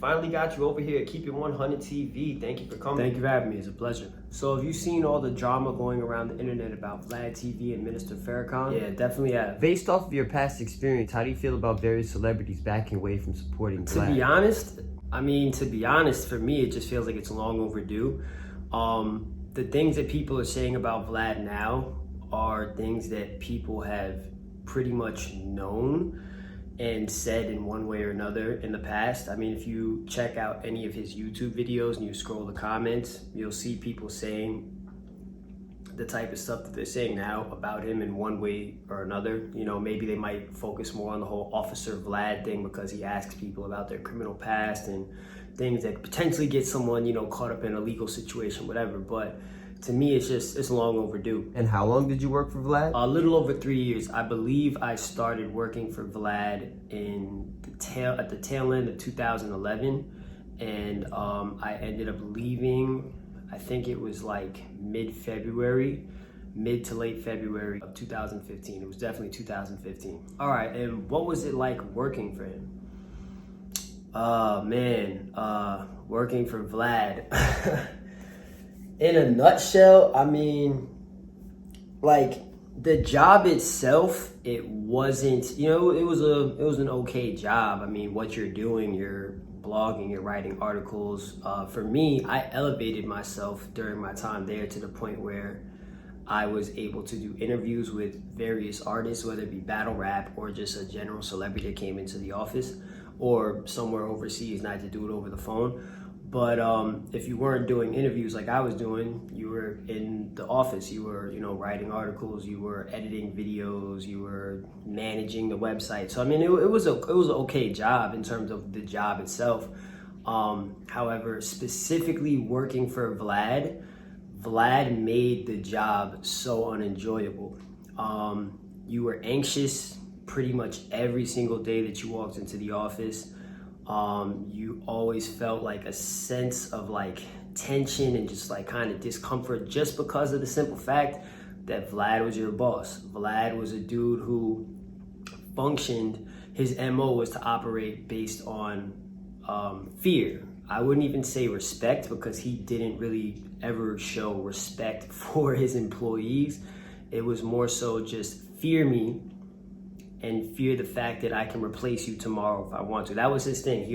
finally got you over here at Keep It 100 TV. Thank you for coming. Thank you for having me. It's a pleasure. So have you seen all the drama going around the internet about Vlad TV and Minister Farrakhan? Yeah, definitely have. Based off of your past experience, how do you feel about various celebrities backing away from supporting Vlad? To be honest, for me, it just feels like it's long overdue. The things that people are saying about Vlad now are things that people have pretty much known and said in one way or another in the past. I mean, if you check out any of his YouTube videos and you scroll the comments, you'll see people saying the type of stuff that they're saying now about him in one way or another. You know, maybe they might focus more on the whole Officer Vlad thing because he asks people about their criminal past and things that potentially get someone, you know, caught up in a legal situation, whatever. But to me, it's long overdue. And how long did you work for Vlad? A little over 3 years. I believe I started working for Vlad at the tail end of 2011, and I ended up leaving. I think it was like mid to late February of 2015. It was definitely 2015. All right, and what was it like working for him? Working for Vlad. In a nutshell, I mean, like the job itself, it wasn't, you know, it was an okay job. I mean, what you're doing, you're blogging, you're writing articles. For me, I elevated myself during my time there to the point where I was able to do interviews with various artists, whether it be battle rap or just a general celebrity that came into the office or somewhere overseas, and I had to do it over the phone. But if you weren't doing interviews like I was doing, you were in the office, you were, you know, writing articles, you were editing videos, you were managing the website. So I mean, it was an okay job in terms of the job itself. However, specifically working for Vlad made the job so unenjoyable. You were anxious pretty much every single day that you walked into the office. You always felt like a sense of like tension and just like kind of discomfort just because of the simple fact that Vlad was your boss. Vlad was a dude who functioned, his MO was to operate based on fear. I wouldn't even say respect because he didn't really ever show respect for his employees. It was more so just fear me and fear the fact that I can replace you tomorrow if I want to. That was his thing. He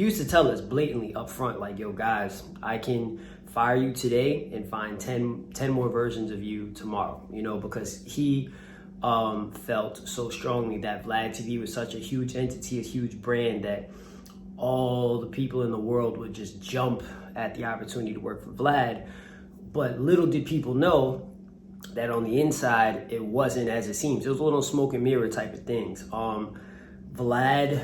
used to tell us blatantly up front, like, yo guys, I can fire you today and find 10 more versions of you tomorrow, you know, because he felt so strongly that Vlad TV was such a huge entity, a huge brand, that all the people in the world would just jump at the opportunity to work for Vlad. But little did people know that on the inside, it wasn't as it seems. It was a little smoke and mirror type of things. Vlad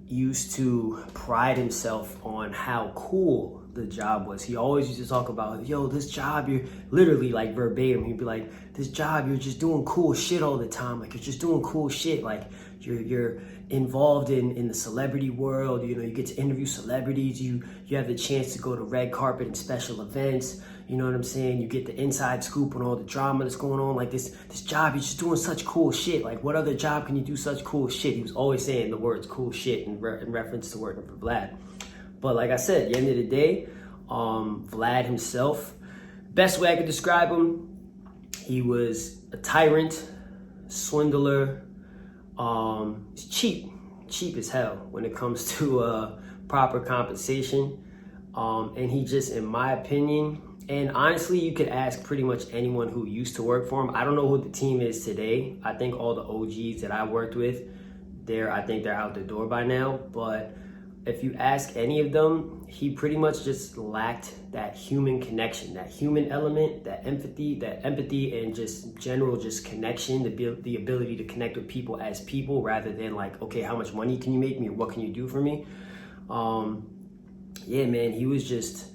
used to pride himself on how cool the job was. He always used to talk about, yo, this job, you're literally like verbatim. He'd be like, this job, you're just doing cool shit all the time. Like, you're just doing cool shit. Like, you're involved in the celebrity world. You know, you get to interview celebrities. You have the chance to go to red carpet and special events. You know what I'm saying? You get the inside scoop on all the drama that's going on. Like this job, you're just doing such cool shit. Like, what other job can you do such cool shit? He was always saying the words cool shit in reference to working for Vlad. But like I said, at the end of the day, Vlad himself, best way I could describe him, he was a tyrant, swindler. He's cheap as hell when it comes to proper compensation. And he just, in my opinion, and honestly, you could ask pretty much anyone who used to work for him. I don't know who the team is today. I think all the OGs that I worked with, I think they're out the door by now. But if you ask any of them, he pretty much just lacked that human connection, that human element, that empathy, and just general just connection, the ability to connect with people as people rather than like, okay, how much money can you make me? Or what can you do for me? Yeah, man, he was just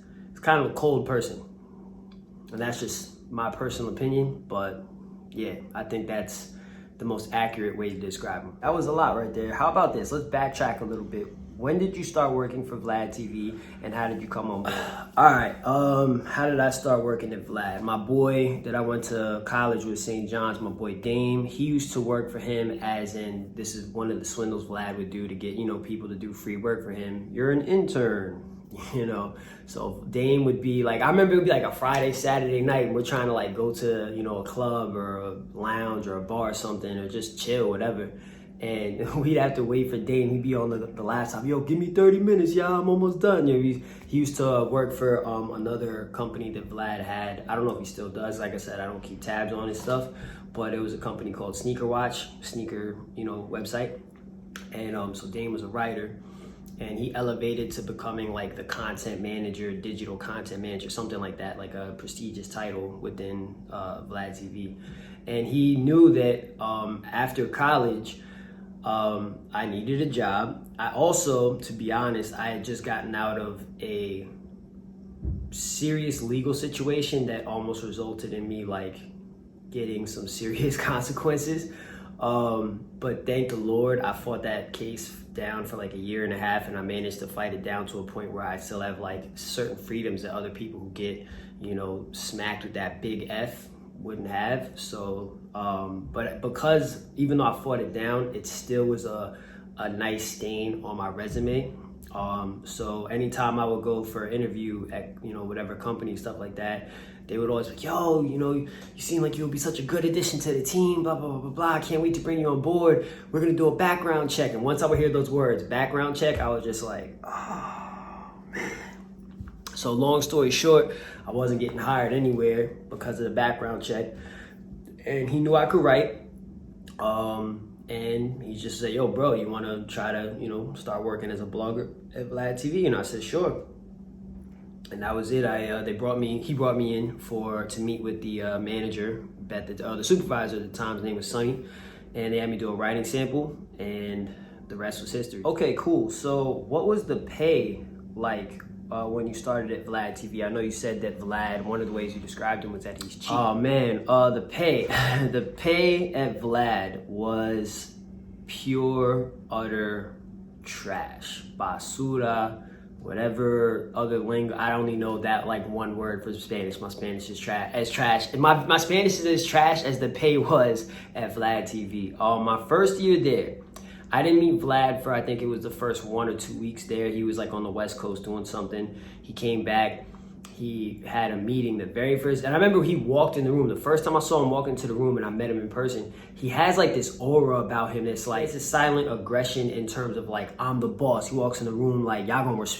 kind of a cold person. And that's just my personal opinion, but yeah, I think that's the most accurate way to describe him. That was a lot right there. How about this? Let's backtrack a little bit. when did you start working for Vlad TV, and how did you come on board? All right, how did I start working at Vlad? My boy that I went to college with, St. John's, my boy Dame, he used to work for him, as in, this is one of the swindles Vlad would do to get, you know, people to do free work for him. You're an intern. You know, so Dame would be like, I remember it would be like a Friday, Saturday night, and we're trying to like go to, you know, a club or a lounge or a bar or something, or just chill, whatever. And we'd have to wait for Dame. He'd be on the laptop. Yo, give me 30 minutes. Yeah, I'm almost done. You know, he used to work for another company that Vlad had. I don't know if he still does. Like I said, I don't keep tabs on his stuff, but it was a company called Sneaker Watch, sneaker, you know, website. And so Dame was a writer. And he elevated to becoming like the content manager, digital content manager, something like that, like a prestigious title within Vlad TV. And he knew that after college, I needed a job. I also, to be honest, I had just gotten out of a serious legal situation that almost resulted in me like getting some serious consequences. But thank the Lord, I fought that case down for like a year and a half, and I managed to fight it down to a point where I still have like certain freedoms that other people who get, you know, smacked with that big F wouldn't have. So, but because even though I fought it down, it still was a nice stain on my resume. So anytime I would go for an interview at, you know, whatever company, stuff like that, they would always be like, yo, you know, you seem like you'll be such a good addition to the team, blah, blah, blah, blah, blah. I can't wait to bring you on board. We're going to do a background check. And once I would hear those words, background check, I was just like, oh, man. So long story short, I wasn't getting hired anywhere because of the background check. And he knew I could write. And he just said, yo, bro, you want to try to, you know, start working as a blogger at Vlad TV? And I said, sure. And that was it. He brought me in to meet with the manager, the supervisor at the time. His name was Sonny, and they had me do a writing sample, and the rest was history. Okay, cool. So what was the pay like when you started at Vlad TV? I know you said that Vlad, one of the ways you described him was that he's cheap. Oh man, the pay at Vlad was pure, utter trash. Basura. Whatever other lingo, I only know that like one word for Spanish. My Spanish is trash. And my Spanish is as trash as the pay was at Vlad TV. My first year there, I didn't meet Vlad for, I think it was the first 1 or 2 weeks there. He was like on the West Coast doing something. He came back. He had a meeting the very first, and I remember he walked in the room. The first time I saw him walk into the room and I met him in person, he has like this aura about him that's like, it's a silent aggression in terms of like, I'm the boss. He walks in the room like, y'all gonna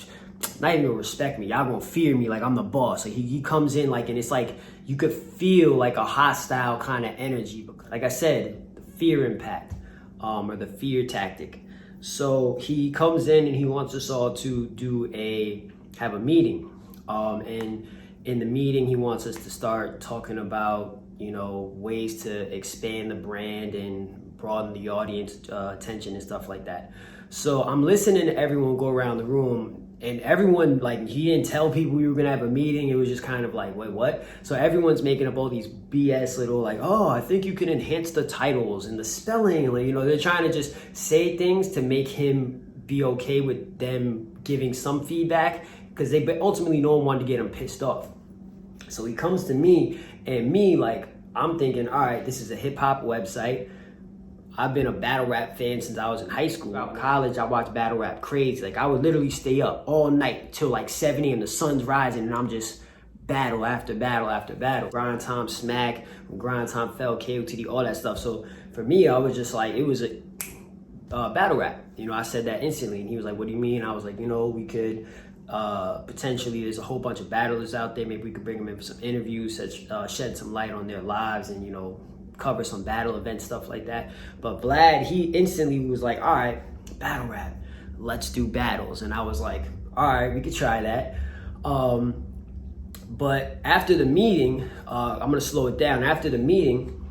not even respect me, y'all gonna fear me like I'm the boss. So he comes in like, and it's like, you could feel like a hostile kind of energy. Like I said, the fear impact, or the fear tactic. So he comes in and he wants us all to have a meeting. And in the meeting, he wants us to start talking about, you know, ways to expand the brand and broaden the audience attention and stuff like that. So I'm listening to everyone go around the room, and everyone, like, he didn't tell people we were gonna have a meeting. It was just kind of like, wait, what? So everyone's making up all these BS little like, oh, I think you can enhance the titles and the spelling. Like, you know, they're trying to just say things to make him be okay with them giving some feedback, because they ultimately no one wanted to get him pissed off. So he comes to me, and me, like, I'm thinking, all right, this is a hip hop website. I've been a battle rap fan since I was in high school. Out of college, I watched battle rap crazy. Like, I would literally stay up all night till like 7 a.m. The sun's rising, and I'm just battle after battle after battle. Grind Time Smack, Grind Time Fell, KOTD, all that stuff. So for me, I was just like, it was a battle rap. You know, I said that instantly, and he was like, what do you mean? I was like, you know, we could potentially, there's a whole bunch of battlers out there. Maybe we could bring them in for some interviews, shed some light on their lives, and, you know, cover some battle events, stuff like that. But Vlad, he instantly was like, all right, battle rap, let's do battles. And I was like, all right, we could try that. But after the meeting, I'm gonna slow it down. After the meeting,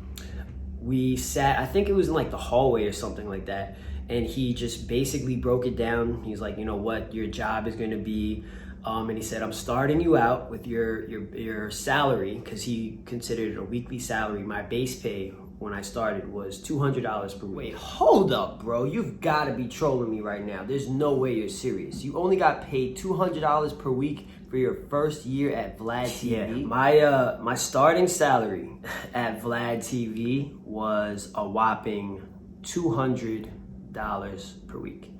we sat, I think it was in like the hallway or something like that, and he just basically broke it down. He's like, you know what your job is gonna be, and he said, I'm starting you out with your salary, because he considered it a weekly salary. My base pay when I started was $200 per week. Wait, hold up, bro. You've got to be trolling me right now. There's no way you're serious. You only got paid $200 per week for your first year at Vlad TV? Yeah, my starting salary at Vlad TV was a whopping $200 per week.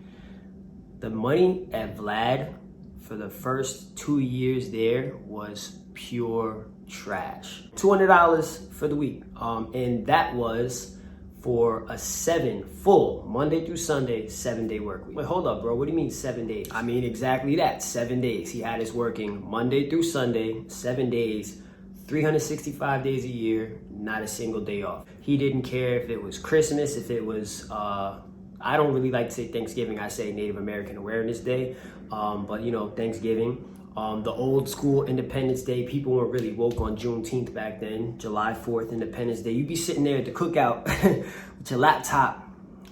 The money at Vlad for the first 2 years there was pure trash. $200 for the week. And that was for a full Monday through Sunday, 7-day work week. Wait, hold up, bro. What do you mean 7 days? I mean exactly that, 7 days. He had us working Monday through Sunday, 7 days, 365 days a year, not a single day off. He didn't care if it was Christmas, if it was, I don't really like to say Thanksgiving, I say Native American Awareness Day, but you know, Thanksgiving. The old school Independence Day, people weren't really woke on Juneteenth back then. July 4th, Independence Day. You'd be sitting there at the cookout with your laptop,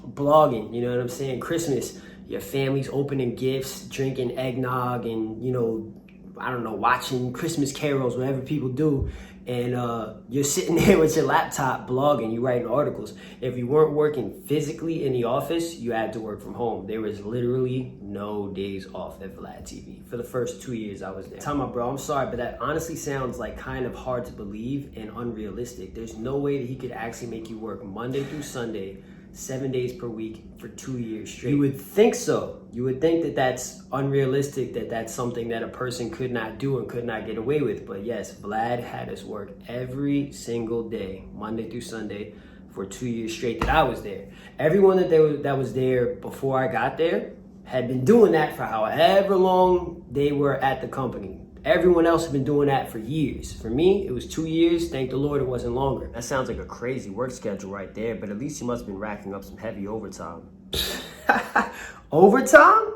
blogging, you know what I'm saying? Christmas, your family's opening gifts, drinking eggnog, and, you know, I don't know, watching Christmas carols, whatever people do. And you're sitting there with your laptop blogging, you writing articles. If you weren't working physically in the office, you had to work from home. There was literally no days off at Vlad TV for the first 2 years I was there. Tell my bro, I'm sorry, but that honestly sounds like kind of hard to believe and unrealistic. There's no way that he could actually make you work Monday through Sunday, 7 days per week for 2 years straight. You would think so. You would think that that's unrealistic, that that's something that a person could not do and could not get away with. But yes, Vlad had us work every single day, Monday through Sunday, for 2 years straight that I was there. Everyone that was there before I got there had been doing that for however long they were at the company. Everyone else had been doing that for years. For me, it was 2 years. Thank the Lord it wasn't longer. That sounds like a crazy work schedule right there, but at least you must have been racking up some heavy overtime. Overtime?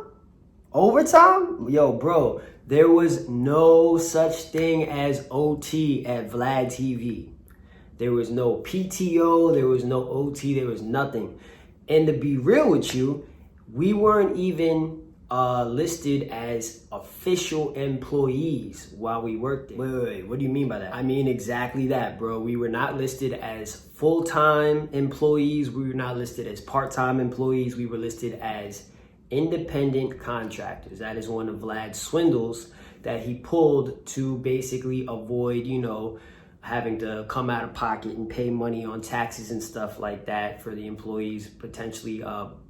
Overtime? Yo, bro, there was no such thing as OT at Vlad TV. There was no PTO, there was no OT, there was nothing. And to be real with you, we weren't even listed as official employees while we worked there. Wait, what do you mean by that? I mean exactly that, bro. We were not listed as full-time employees. We were not listed as part-time employees. We were listed as independent contractors. That is one of Vlad's swindles that he pulled to basically avoid, you know, having to come out of pocket and pay money on taxes and stuff like that for the employees, potentially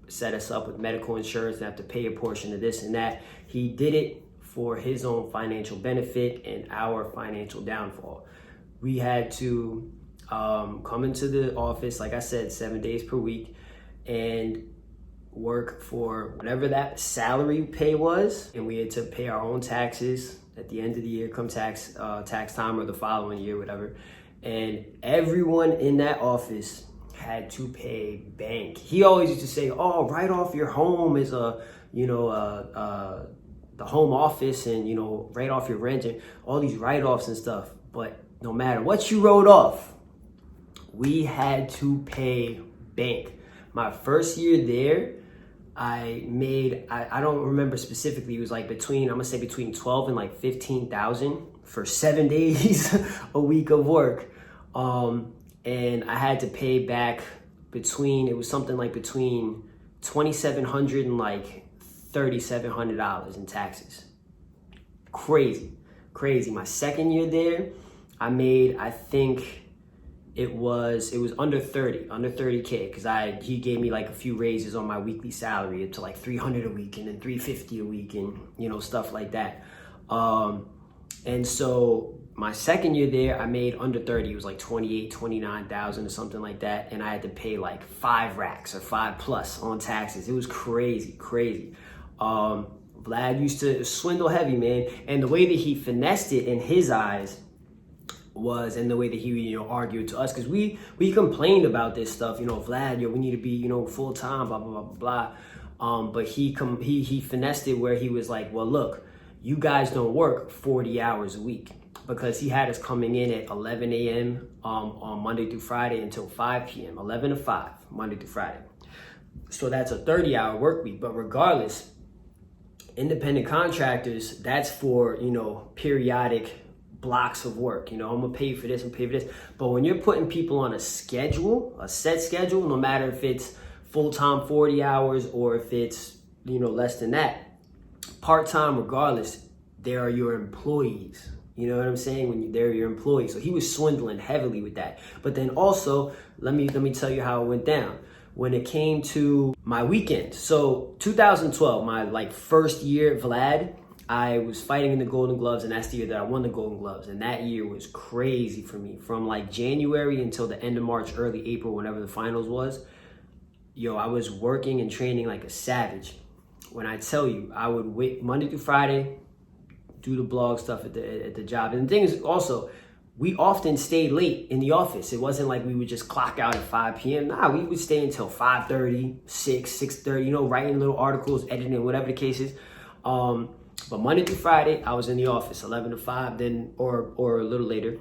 set us up with medical insurance and have to pay a portion of this and that. He did it for his own financial benefit and our financial downfall. We had to come into the office, like I said, 7 days per week and work for whatever that salary pay was, and we had to pay our own taxes at the end of the year, come tax time, or the following year, whatever. And everyone in that office had to pay bank. He always used to say, "Oh, write off your home as a, you know, the home office, and you know, write off your rent and all these write-offs and stuff." But no matter what you wrote off, we had to pay bank. My first year there, I made, I don't remember specifically, it was like between 12 and like 15,000 for 7 days a week of work. And I had to pay back between $2,700 and like $3,700 in taxes. Crazy. My second year there, I made, I think it was under 30K, because he gave me like a few raises on my weekly salary up to like $300 a week and then $350 a week and, you know, stuff like that. And so my second year there, I made under 30. It was like 29,000 or something like that. And I had to pay like 5 racks or 5+ on taxes. It was crazy. Vlad used to swindle heavy, man. And the way that he finessed it in his eyes was, and the way that he, you know, argued to us, because we complained about this stuff, you know, Vlad, yo, we need to be, you know, full time, blah blah blah blah. But he finessed it where he was like, well, look, you guys don't work 40 hours a week, because he had us coming in at 11 a.m. On Monday through Friday until 5 p.m. 11 to 5 Monday through Friday. So that's a 30-hour work week. But regardless, independent contractors, that's for, you know, periodic blocks of work. You know, I'm gonna pay you for this, I'm gonna pay you for this. But when you're putting people on a schedule, a set schedule, no matter if it's full-time 40 hours or if it's, you know, less than that, part-time, regardless, they are your employees. You know what I'm saying? When they're your employees. So he was swindling heavily with that. But then also, let me tell you how it went down. When it came to my weekend. So 2012, my like first year at Vlad, I was fighting in the Golden Gloves, and that's the year that I won the Golden Gloves. And that year was crazy for me. From like January until the end of March, early April, whenever the finals was, yo, I was working and training like a savage. When I tell you, I would wait Monday through Friday, do the blog stuff at the job. And the thing is also, we often stayed late in the office. It wasn't like we would just clock out at 5 p.m. Nah, we would stay until 5:30, 6:30, you know, writing little articles, editing, whatever the case is. But Monday through Friday, I was in the office 11 to 5, then or a little later.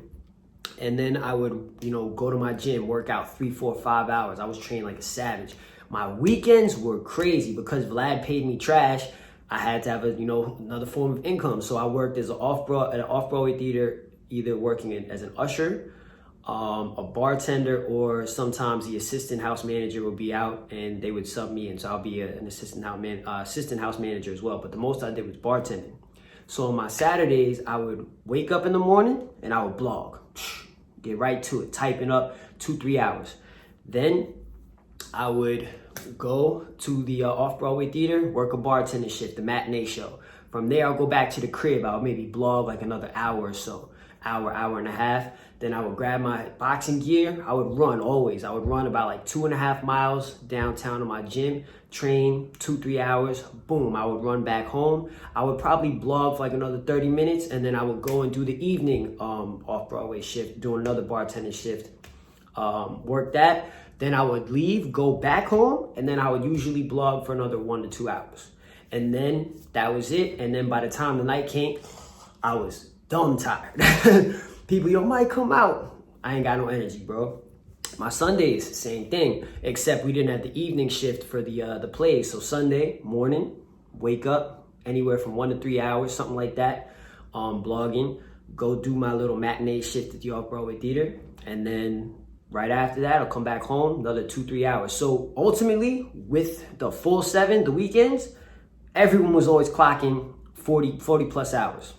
And then I would, you know, go to my gym, work out 3, 4, 5 hours. I was training like a savage. My weekends were crazy because Vlad paid me trash. I had to have another form of income. So I worked as an off-Broadway theater, either working as an usher, a bartender, or sometimes the assistant house manager would be out and they would sub me in. So I'll be an assistant house manager as well. But the most I did was bartending. So on my Saturdays, I would wake up in the morning and I would blog. Get right to it, typing up 2-3 hours. Then I would go to the off-Broadway theater, work a bartender shift, the matinee show. From there, I'll go back to the crib. I'll maybe blog like another hour or so, hour and a half. Then I would grab my boxing gear. I would run always. I would run about like 2.5 miles downtown to my gym, train 2-3 hours, boom, I would run back home. I would probably blog for like another 30 minutes, and then I would go and do the evening off-Broadway shift, doing another bartender shift, work that. Then I would leave, go back home, and then I would usually blog for another 1 to 2 hours. And then that was it. And then by the time the night came, I was dumb tired. People, yo, Mike, come out. I ain't got no energy, bro. My Sundays, same thing, except we didn't have the evening shift for the plays. So Sunday morning, wake up, anywhere from 1 to 3 hours, something like that, blogging, go do my little matinee shift at the off-Broadway theater, and then right after that, I'll come back home, another 2-3 hours. So ultimately, with the full 7, the weekends, everyone was always clocking 40 plus hours.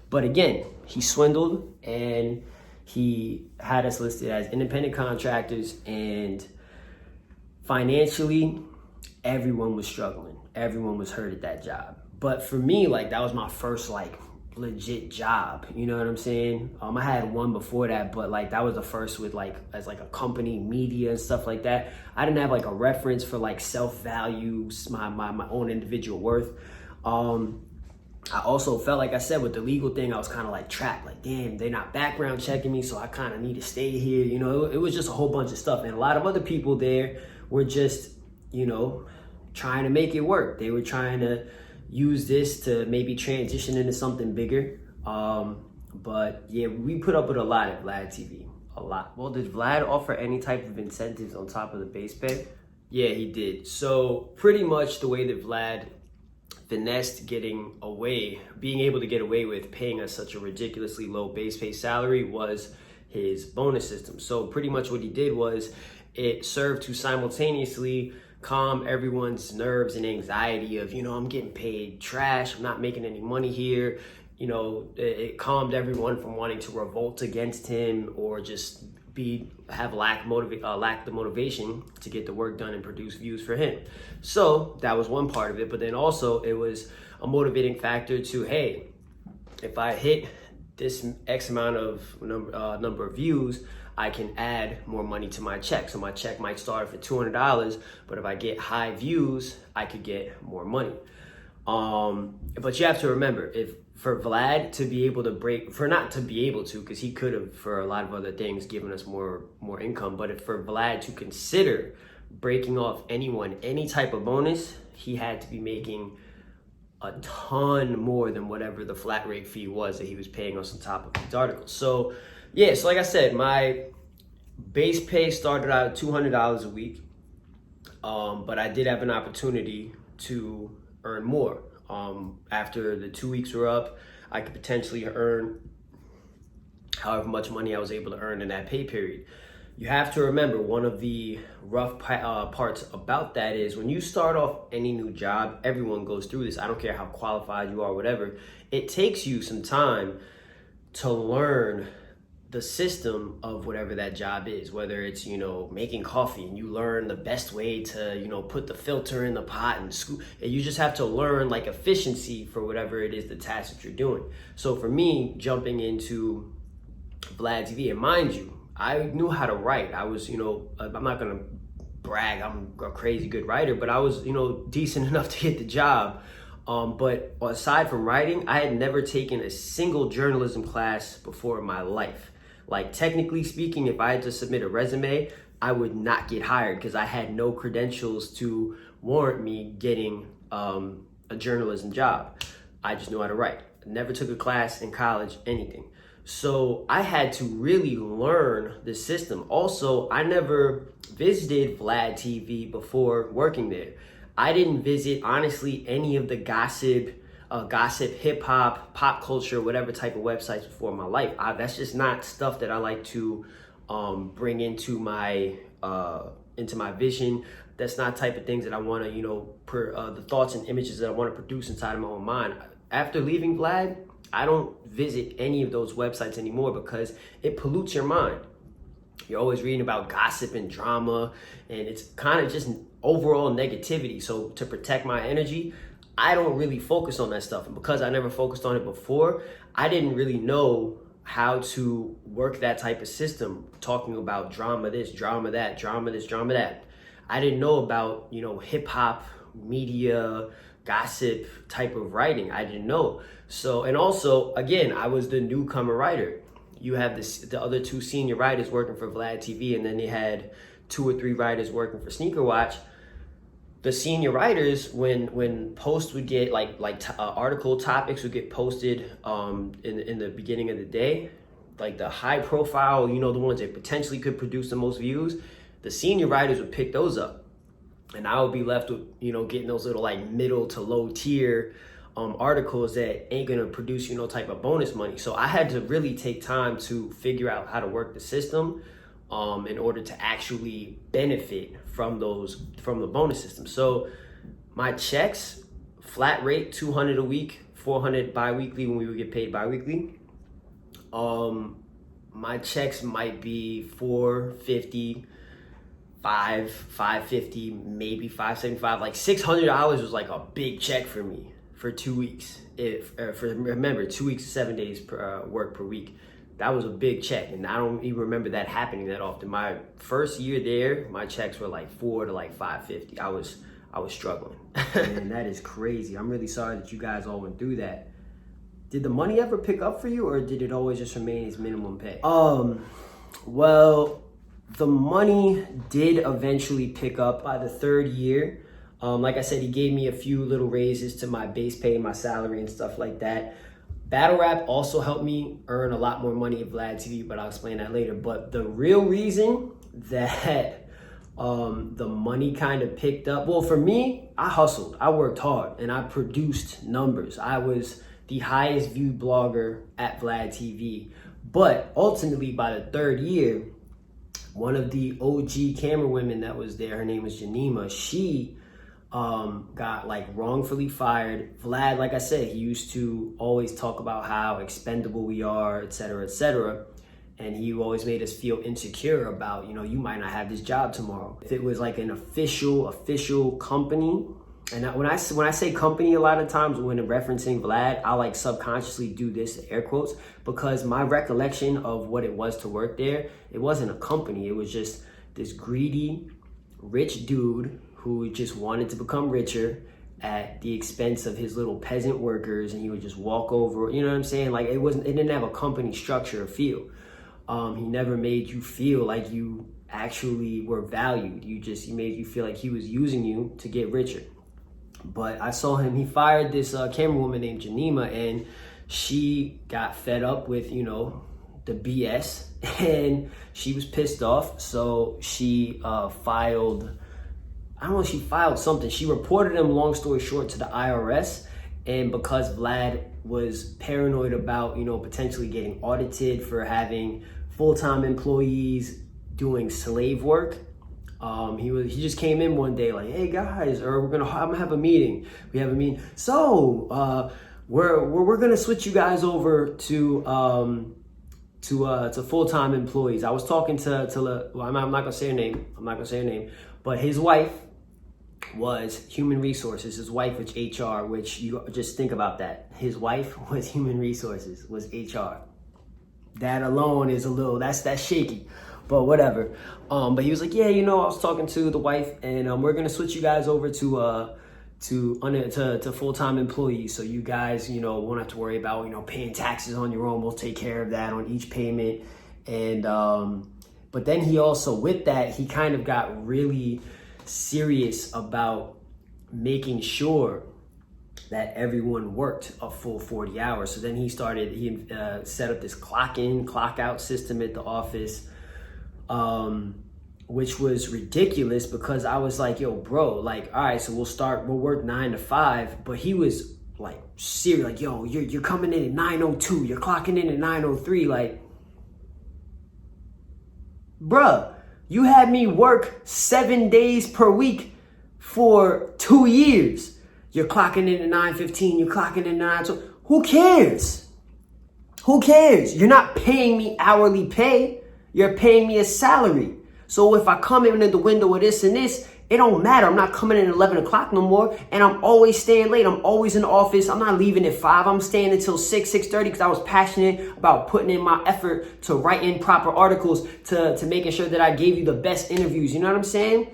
But again, he swindled and he had us listed as independent contractors, and financially, everyone was struggling. Everyone was hurt at that job. But for me, like, that was my first, like, legit job, you know what I'm saying? I had one before that, but like that was the first with like as like a company, media and stuff like that. I didn't have like a reference for like self-value, my own individual worth. I also felt, like I said, with the legal thing, I was kind of like trapped, like, damn, they're not background checking me, so I kind of need to stay here. You know, it was just a whole bunch of stuff. And a lot of other people there were just, you know, trying to make it work. They were trying to use this to maybe transition into something bigger. But yeah, we put up with a lot at Vlad TV, a lot. Well, did Vlad offer any type of incentives on top of the base pay? Yeah, he did. So pretty much the way that Vlad finessed being able to get away with paying us such a ridiculously low base pay salary was his bonus system. So pretty much what he did was it served to simultaneously calm everyone's nerves and anxiety of, you know, I'm getting paid trash, I'm not making any money here. You know, it calmed everyone from wanting to revolt against him or just lack the motivation to get the work done and produce views for him. So that was one part of it. But then also it was a motivating factor to, hey, if I hit this X amount of number of views, I can add more money to my check. So my check might start for $200, but if I get high views, I could get more money. But you have to remember, for Vlad to be able to because he could have, for a lot of other things, given us more income, but for Vlad to consider breaking off any type of bonus, he had to be making a ton more than whatever the flat rate fee was that he was paying us on top of these articles. So yeah, so like I said, my base pay started out at $200 a week, but I did have an opportunity to earn more. After the 2 weeks were up, I could potentially earn however much money I was able to earn in that pay period. You have to remember, one of the rough parts about that is when you start off any new job, everyone goes through this. I don't care how qualified you are, whatever. It takes you some time to learn the system of whatever that job is, whether it's, making coffee and you learn the best way to, put the filter in the pot and scoop. And you just have to learn like efficiency for whatever it is, the task that you're doing. So for me, jumping into Vlad TV, and mind you, I knew how to write. I was, I'm not gonna brag, I'm a crazy good writer, but I was, decent enough to get the job. But aside from writing, I had never taken a single journalism class before in my life. Like, technically speaking, if I had to submit a resume, I would not get hired because I had no credentials to warrant me getting a journalism job. I just knew how to write. Never took a class in college, anything. So I had to really learn the system. Also, I never visited Vlad TV before working there. I didn't visit, honestly, any of the gossip, hip hop, pop culture, whatever type of websites before in my life. That's just not stuff that I like to bring into my vision. That's not type of things that I want to, the thoughts and images that I want to produce inside of my own mind. After leaving Vlad, I don't visit any of those websites anymore because it pollutes your mind. You're always reading about gossip and drama, and it's kind of just overall negativity. So to protect my energy, I don't really focus on that stuff. And because I never focused on it before, I didn't really know how to work that type of system, talking about drama this, drama that, drama this, drama that. I didn't know about, hip hop, media, gossip type of writing. I didn't know. So, and also, again, I was the newcomer writer. You have the other two senior writers working for Vlad TV, and then they had 2 or 3 writers working for Sneaker Watch. The senior writers, when posts would get article topics would get posted in the beginning of the day, like the high profile, the ones that potentially could produce the most views, the senior writers would pick those up, and I would be left with getting those little middle to low tier articles that ain't gonna produce no type of bonus money. So I had to really take time to figure out how to work the system in order to actually benefit from the bonus system. So my checks, flat rate, 200 a week, 400 bi-weekly when we would get paid bi-weekly. My checks might be 450, 550, maybe 575. Like $600 was like a big check for me for 2 weeks. Remember, 2 weeks, 7 days work per week. That was a big check, and I don't even remember that happening that often. My first year there, my checks were like 4 to like 550. I was struggling. And that is crazy. I'm really sorry that you guys all went through that. Did the money ever pick up for you, or did it always just remain as minimum pay? Well, the money did eventually pick up by the 3rd year. Like I said, he gave me a few little raises to my base pay, my salary and stuff like that. Battle rap also helped me earn a lot more money at Vlad TV, but I'll explain that later. But the real reason that the money kind of picked up, well, for me, I hustled, I worked hard, and I produced numbers. I was the highest viewed blogger at Vlad TV. But ultimately, by the 3rd year, one of the OG camera women that was there, her name was Janima, she got wrongfully fired. Vlad, like I said, he used to always talk about how expendable we are, etc., etc. And he always made us feel insecure about, you might not have this job tomorrow. If it was like an official company, and when I say company, a lot of times when referencing Vlad, I subconsciously do this, air quotes, because my recollection of what it was to work there, it wasn't a company. It was just this greedy, rich dude who just wanted to become richer at the expense of his little peasant workers, and he would just walk over, you know what I'm saying? It didn't have a company structure or feel. He never made you feel like you actually were valued. He made you feel like he was using you to get richer. But I saw him, he fired this camera woman named Janima, and she got fed up with, the BS, and she was pissed off. So she filed something. She reported him, long story short, to the IRS. And because Vlad was paranoid about, potentially getting audited for having full-time employees doing slave work, he just came in one day like, hey guys, or I'm gonna have a meeting. We have a meeting. So we're gonna switch you guys over to full-time employees. I was talking to I'm not gonna say her name, but his wife was human resources. His wife was HR, which you just think about that. His wife was human resources, was HR. That alone is that's shaky, but whatever. But he was like, yeah, I was talking to the wife, and we're gonna switch you guys over to full-time employees, so you guys, won't have to worry about, paying taxes on your own. We'll take care of that on each payment. And but then he also, with that, he kind of got really serious about making sure that everyone worked a full 40 hours. So then he set up this clock in, clock out system at the office, which was ridiculous, because I was like, yo, bro, like, all right, so we'll work 9 to 5. But he was like serious, like, yo, you're coming in at 9:02, you're clocking in at 9:03. Like, bruh, you had me work 7 days per week for 2 years. You're clocking in at 9:15, you're clocking in at 9:12. Who cares? Who cares? You're not paying me hourly pay. You're paying me a salary. So if I come in at the window with this and this, it don't matter. I'm not coming in at 11 o'clock no more, and I'm always staying late. I'm always in the office. I'm not leaving at 5. I'm staying until 6:30, because I was passionate about putting in my effort to writing proper articles, to making sure that I gave you the best interviews. You know what I'm saying?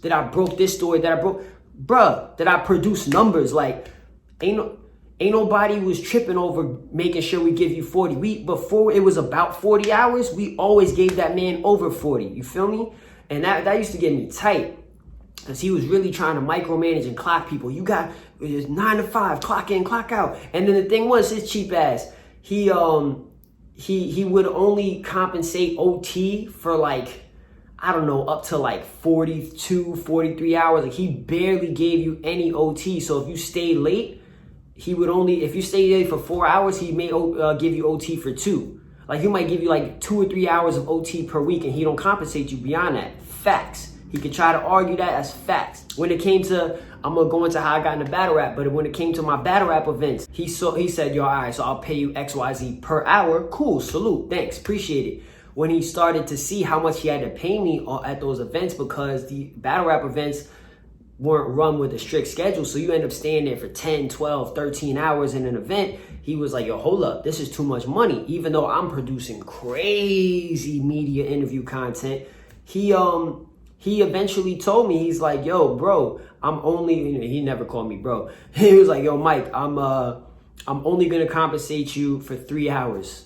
That I broke this story, that I produced numbers. Like, ain't nobody was tripping over making sure we give you 40. Before it was about 40 hours, we always gave that man over 40. You feel me? And that used to get me tight, because he was really trying to micromanage and clock people. You got 9 to 5, clock in, clock out. And then the thing was, his cheap ass, he would only compensate OT for like, I don't know, up to like 42, 43 hours. Like, he barely gave you any OT. So if you stayed late, if you stayed late for 4 hours, he may give you OT for 2. Like, he might give you like 2 or 3 hours of OT per week, and he don't compensate you beyond that. Facts. He could try to argue that as facts. When it came to, I'm gonna go into how I got into battle rap, but when it came to my battle rap events, he said, yo, all right, so I'll pay you XYZ per hour. Cool, salute, thanks, appreciate it. When he started to see how much he had to pay me at those events, because the battle rap events weren't run with a strict schedule, so you end up staying there for 10, 12, 13 hours in an event, he was like, yo, hold up, this is too much money. Even though I'm producing crazy media interview content, he eventually told me, he's like, yo, bro, he never called me bro. He was like, yo, Mike, I'm only gonna compensate you for 3 hours.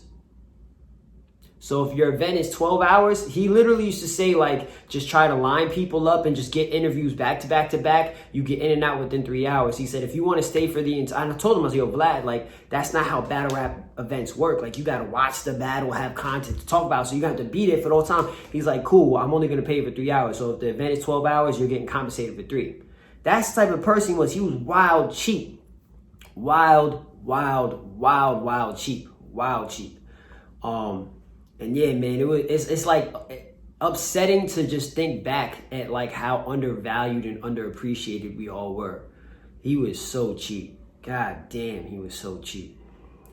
So if your event is 12 hours, he literally used to say, like, just try to line people up and just get interviews back to back to back. You get in and out within 3 hours. He said, if you want to stay for the entire, and I told him, I was like, yo, Vlad, like, that's not how battle rap events work. Like, you got to watch the battle, have content to talk about, so you got to be there for the whole time. He's like, cool, I'm only going to pay you for 3 hours. So if the event is 12 hours, you're getting compensated for 3. That's the type of person he was. He was wild cheap. Wild cheap. And yeah, man, it's like upsetting to just think back at like how undervalued and underappreciated we all were. He was so cheap. God damn, he was so cheap.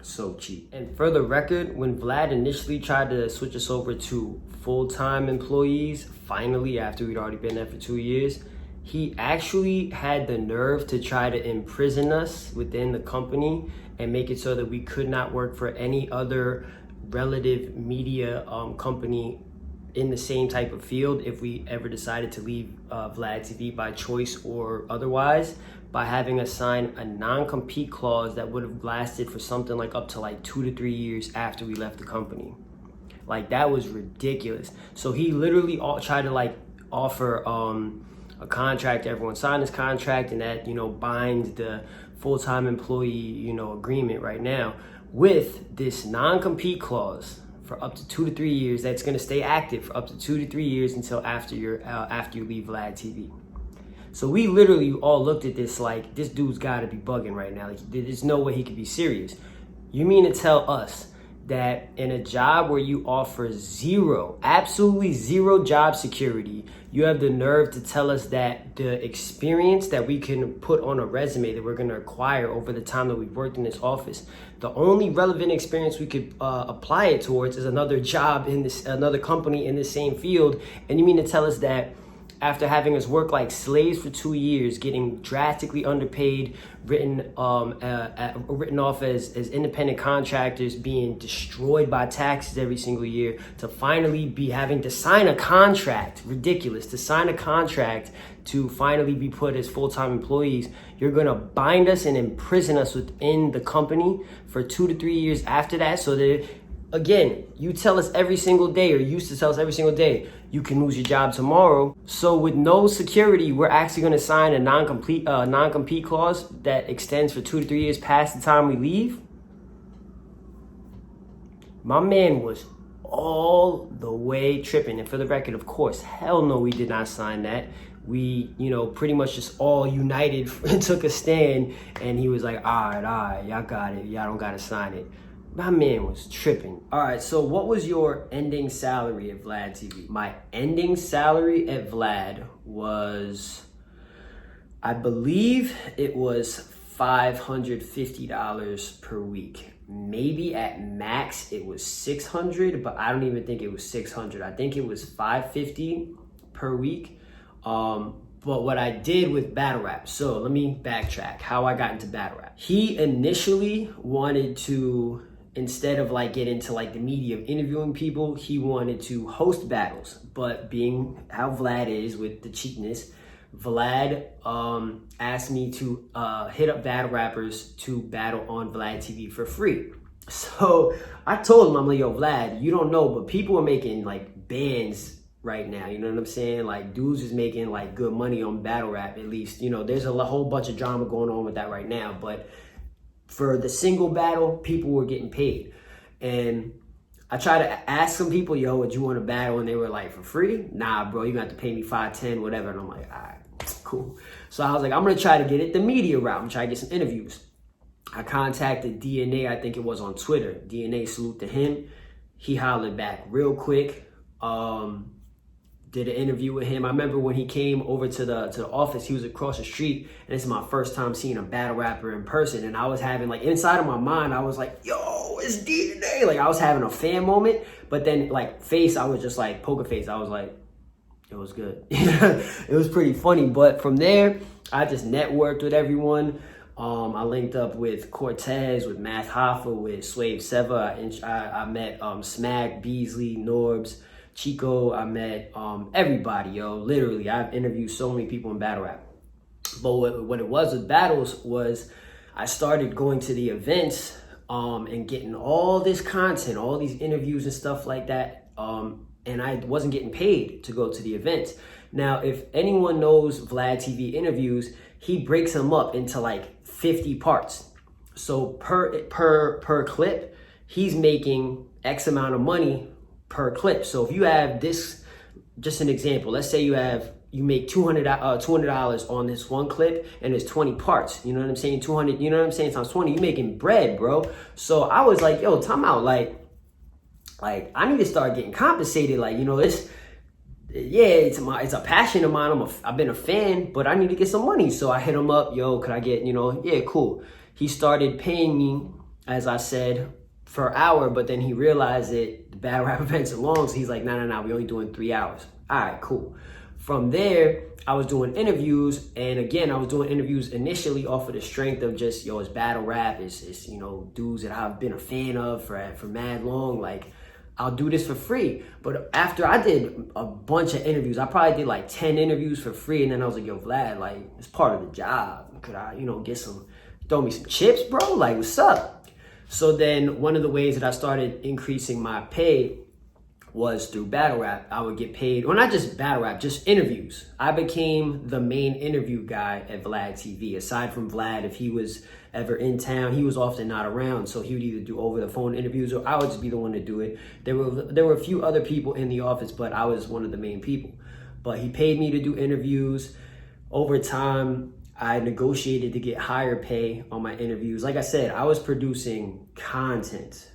So cheap. And for the record, when Vlad initially tried to switch us over to full-time employees, finally, after we'd already been there for 2 years, he actually had the nerve to try to imprison us within the company and make it so that we could not work for any other relative media company in the same type of field if we ever decided to leave Vlad TV by choice or otherwise, by having us sign a non-compete clause that would have lasted for something like up to like 2 to 3 years after we left the company. Like, that was ridiculous. So he literally tried to like offer a contract, everyone signed this contract, and that, binds the full-time employee, agreement right now, with this non-compete clause for up to 2 to 3 years that's going to stay active for up to 2 to 3 years until after you leave Vlad TV. So we literally all looked at this like, this dude's gotta be bugging right now. Like, there's no way he could be serious. You mean to tell us that in a job where you offer zero, absolutely zero job security, you have the nerve to tell us that the experience that we can put on a resume that we're going to acquire over the time that we've worked in this office, the only relevant experience we could apply it towards is another job in this, another company in the same field? And you mean to tell us that after having us work like slaves for 2 years, getting drastically underpaid, written off as independent contractors, being destroyed by taxes every single year, to finally be having to sign a contract, ridiculous, to sign a contract to finally be put as full-time employees, you're gonna bind us and imprison us within the company for 2 to 3 years after that, so that, again, you tell us every single day, or used to tell us every single day, you can lose your job tomorrow. So with no security, we're actually going to sign a non-compete clause that extends for 2 to 3 years past the time we leave. My man was all the way tripping. And for the record, of course, hell no, we did not sign that. We, pretty much just all united and took a stand. And he was like, all right, y'all got it. Y'all don't got to sign it. My man was tripping. All right, so what was your ending salary at Vlad TV? My ending salary at Vlad was, I believe it was $550 per week. Maybe at max it was $600, but I don't even think it was $600. I think it was $550 per week. But what I did with battle rap, so let me backtrack how I got into battle rap. He initially wanted to, instead of like get into like the media of interviewing people, he wanted to host battles. But being how Vlad is with the cheapness, Vlad asked me to hit up battle rappers to battle on Vlad TV for free. So I told him, I'm like, yo, Vlad, you don't know, but people are making like bands right now. You know what I'm saying? Like, dudes is making like good money on battle rap, at least. There's a whole bunch of drama going on with that right now, but for the single battle, people were getting paid. And I tried to ask some people, yo, would you want to battle? And they were like, for free? Nah, bro, you got to pay me $5, $10, whatever. And I'm like, all right, cool. So I was like, I'm going to try to get it the media route. I'm going to try to get some interviews. I contacted DNA, I think it was on Twitter. DNA, salute to him. He hollered back real quick. Did an interview with him. I remember when he came over to the office, he was across the street, and this is my first time seeing a battle rapper in person. And I was having, like, inside of my mind, I was like, yo, it's DNA. Like, I was having a fan moment, but then like face, I was just like poker face. I was like, it was good. It was pretty funny. But from there, I just networked with everyone. I linked up with Cortez, with Math Hoffa, with Swave Seva. I met Smack, Beasley, Norbs, Chico. I met everybody, yo. Literally, I've interviewed so many people in battle rap. But what it was with battles was I started going to the events and getting all this content, all these interviews and stuff like that. And I wasn't getting paid to go to the events. Now, if anyone knows Vlad TV interviews, he breaks them up into like 50 parts. So per clip, he's making X amount of money per clip. So if you have this, just an example, let's say you make $200 on this one clip and there's 20 parts, you know what I'm saying? 200, you know what I'm saying? Times 20, you making bread, bro. So I was like, yo, time out. Like I need to start getting compensated. Like, it's a passion of mine. I've been a fan, but I need to get some money. So I hit him up, yo, could I get, yeah, cool. He started paying me, as I said, per hour, but then he realized that the battle rap events are long, so he's like, no, we only doing 3 hours. All right, cool. From there, I was doing interviews, and again, I was doing interviews initially off of the strength of just, it's battle rap, it's dudes that I've been a fan of for mad long, like, I'll do this for free. But after I did a bunch of interviews, I probably did like 10 interviews for free, and then I was like, yo, Vlad, like, it's part of the job. Could I, throw me some chips, bro? Like, what's up? So then one of the ways that I started increasing my pay was through battle rap. I would get paid, well, not just battle rap, just interviews. I became the main interview guy at Vlad TV. Aside from Vlad, if he was ever in town, he was often not around, so he would either do over the phone interviews or I would just be the one to do it. There were a few other people in the office, but I was one of the main people. But he paid me to do interviews. over time, I negotiated to get higher pay on my interviews. Like I said, I was producing content.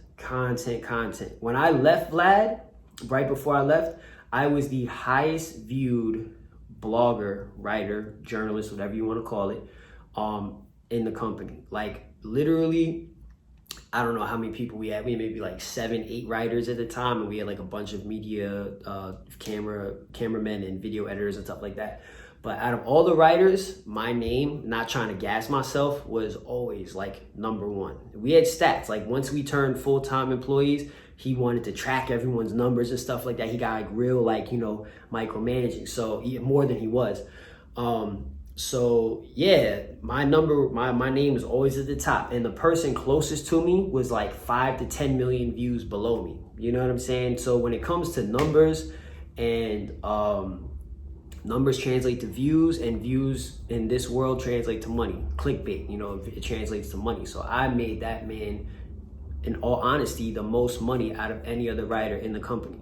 When I left Vlad, right before I left, I was the highest viewed blogger, writer, journalist, whatever you want to call it, in the company. Like literally, I don't know how many people we had. We had maybe like 7, 8 writers at the time, and we had like a bunch of media, cameramen and video editors and stuff like that. But out of all the writers, my name, not trying to gas myself, was always like #1. We had stats. Like once we turned full-time employees, he wanted to track everyone's numbers and stuff like that. He got like real, like, you know, micromanaging. So more than he was. So yeah, my name was always at the top, and the person closest to me was like 5 to 10 million views below me. You know what I'm saying? So when it comes to numbers, and numbers translate to views, and views in this world translate to money. Clickbait, you know, it translates to money. So I made that man, in all honesty, the most money out of any other writer in the company.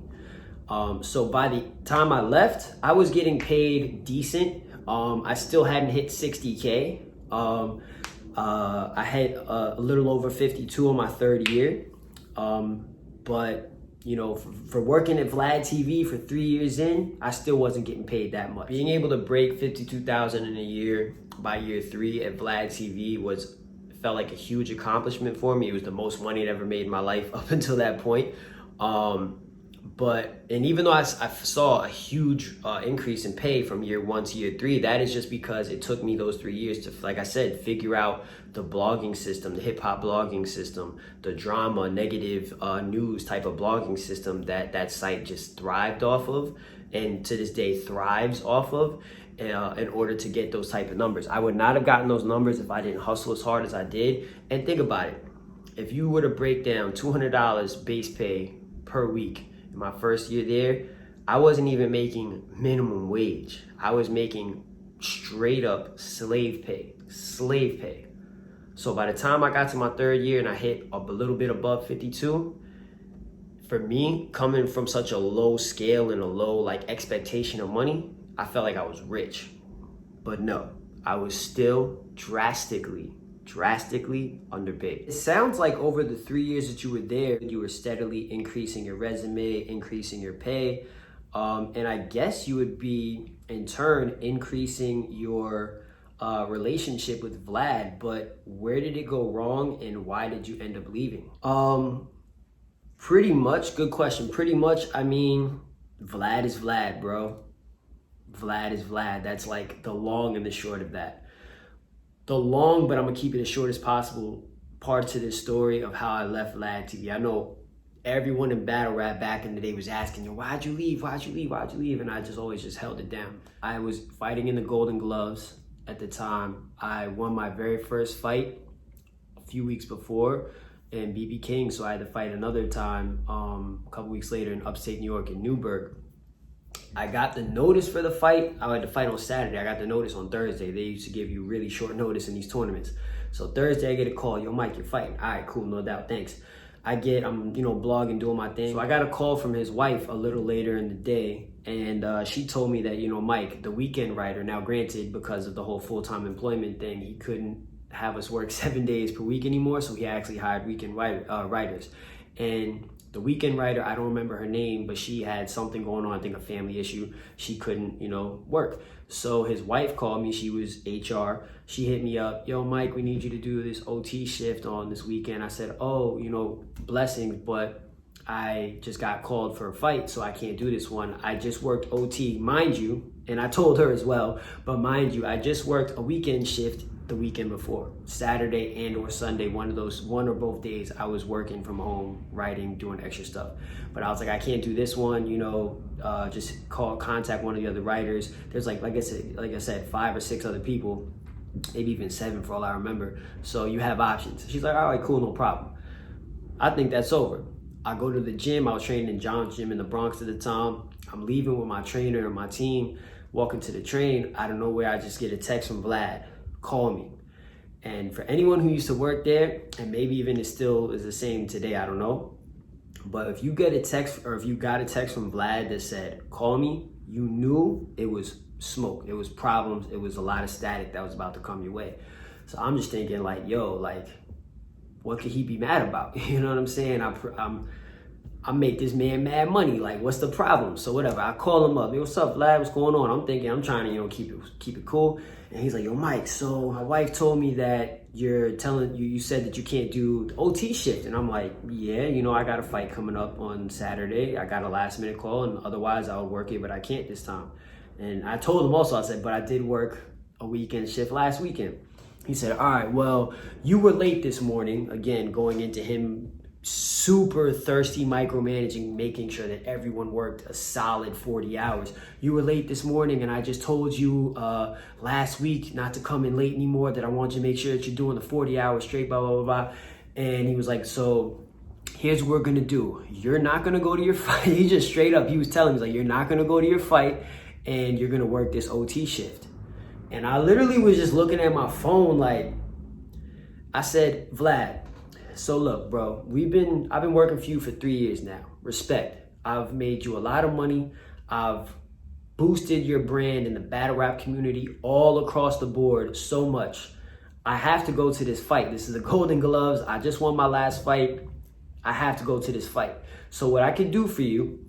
So by the time I left, I was getting paid decent. I still hadn't hit 60K. I had a little over 52 on my 3rd year. But you know, for working at Vlad TV for 3 years in, I still wasn't getting paid that much. Being able to break 52,000 in a year by year 3 at Vlad TV felt like a huge accomplishment for me. It was the most money I'd ever made in my life up until that point. And even though I saw a huge increase in pay from year 1 to year 3, that is just because it took me those 3 years to, like I said, figure out the blogging system, the hip hop blogging system, the drama, negative news type of blogging system that site just thrived off of, and to this day thrives off of, in order to get those type of numbers. I would not have gotten those numbers if I didn't hustle as hard as I did. And think about it. If you were to break down $200 base pay per week, in my first year there, I wasn't even making minimum wage. I was making straight up slave pay. So by the time I got to my 3rd year and I hit a little bit above 52, for me, coming from such a low scale and a low like expectation of money, I felt like I was rich. But no, I was still drastically underpaid. It sounds like over the 3 years that you were there, you were steadily increasing your resume, increasing your pay, and I guess you would be in turn increasing your relationship with Vlad. But where did it go wrong, and why did you end up leaving? Pretty much, good question. Pretty much, I mean, Vlad is Vlad, bro. Vlad is Vlad. That's like the long and the short of that. The long, but I'm gonna keep it as short as possible, part to this story of how I left Vlad TV. I know everyone in battle rap back in the day was asking, you, why'd you leave? And I just always just held it down. I was fighting in the Golden Gloves at the time. I won my very first fight a few weeks before in BB King, so I had to fight another time a couple weeks later in upstate New York in Newburgh. I got the notice for the fight. I had to fight on Saturday. I got the notice on Thursday. They used to give you really short notice in these tournaments. So Thursday I get a call, yo Mike, you're fighting. All right, cool, no doubt, thanks. I'm blogging, doing my thing. So I got a call from his wife a little later in the day, and she told me that, Mike, the weekend writer, now granted, because of the whole full-time employment thing, he couldn't have us work 7 days per week anymore, so he actually hired weekend writers. And the weekend writer, I don't remember her name, but she had something going on, I think a family issue. She couldn't, work. So his wife called me, she was HR. She hit me up, yo, Mike, we need you to do this OT shift on this weekend. I said, oh, blessings, but I just got called for a fight, so I can't do this one. I just worked OT, mind you, and I told her as well, but mind you, I just worked a weekend shift the weekend before, Saturday and or Sunday, one or both days I was working from home, writing, doing extra stuff. But I was like, I can't do this one, just contact one of the other writers. There's like I said, 5 or 6 other people, maybe even 7 for all I remember. So you have options. She's like, all right, cool, no problem. I think that's over. I go to the gym. I was training in John's gym in the Bronx at the time. I'm leaving with my trainer and my team, walking to the train. Out of nowhere, I just get a text from Vlad. Call me. And for anyone who used to work there, and maybe even it still is the same today, I don't know. But if you get a text, or if you got a text from Vlad that said, call me, you knew it was smoke. It was problems. It was a lot of static that was about to come your way. So I'm just thinking like, yo, like, what could he be mad about? You know what I'm saying? I make this man mad money. Like, what's the problem? So whatever. I call him up. Hey, what's up, Vlad? What's going on? I'm thinking, I'm trying to, you know, keep it cool. And he's like, yo, Mike, so my wife told me that you said that you can't do the OT shift. And I'm like, yeah, you know, I got a fight coming up on Saturday. I got a last minute call, and otherwise I would work it, but I can't this time. And I told him also, I said, but I did work a weekend shift last weekend. He said, all right, well, you were late this morning. Again, going into him super thirsty, micromanaging, making sure that everyone worked a solid 40 hours. You were late this morning, and I just told you last week not to come in late anymore, that I want you to make sure that you're doing the 40 hours straight, blah, blah, blah, blah. And he was like, so here's what we're gonna do. You're not gonna go to your fight. He just straight up, he was telling me, like, you're not gonna go to your fight, and you're gonna work this OT shift. And I literally was just looking at my phone like, I said, Vlad, so look, bro, I've been working for you for 3 years now. Respect. I've made you a lot of money. I've boosted your brand in the battle rap community all across the board so much. I have to go to this fight. This is the Golden Gloves. I just won my last fight. I have to go to this fight. So what I can do for you,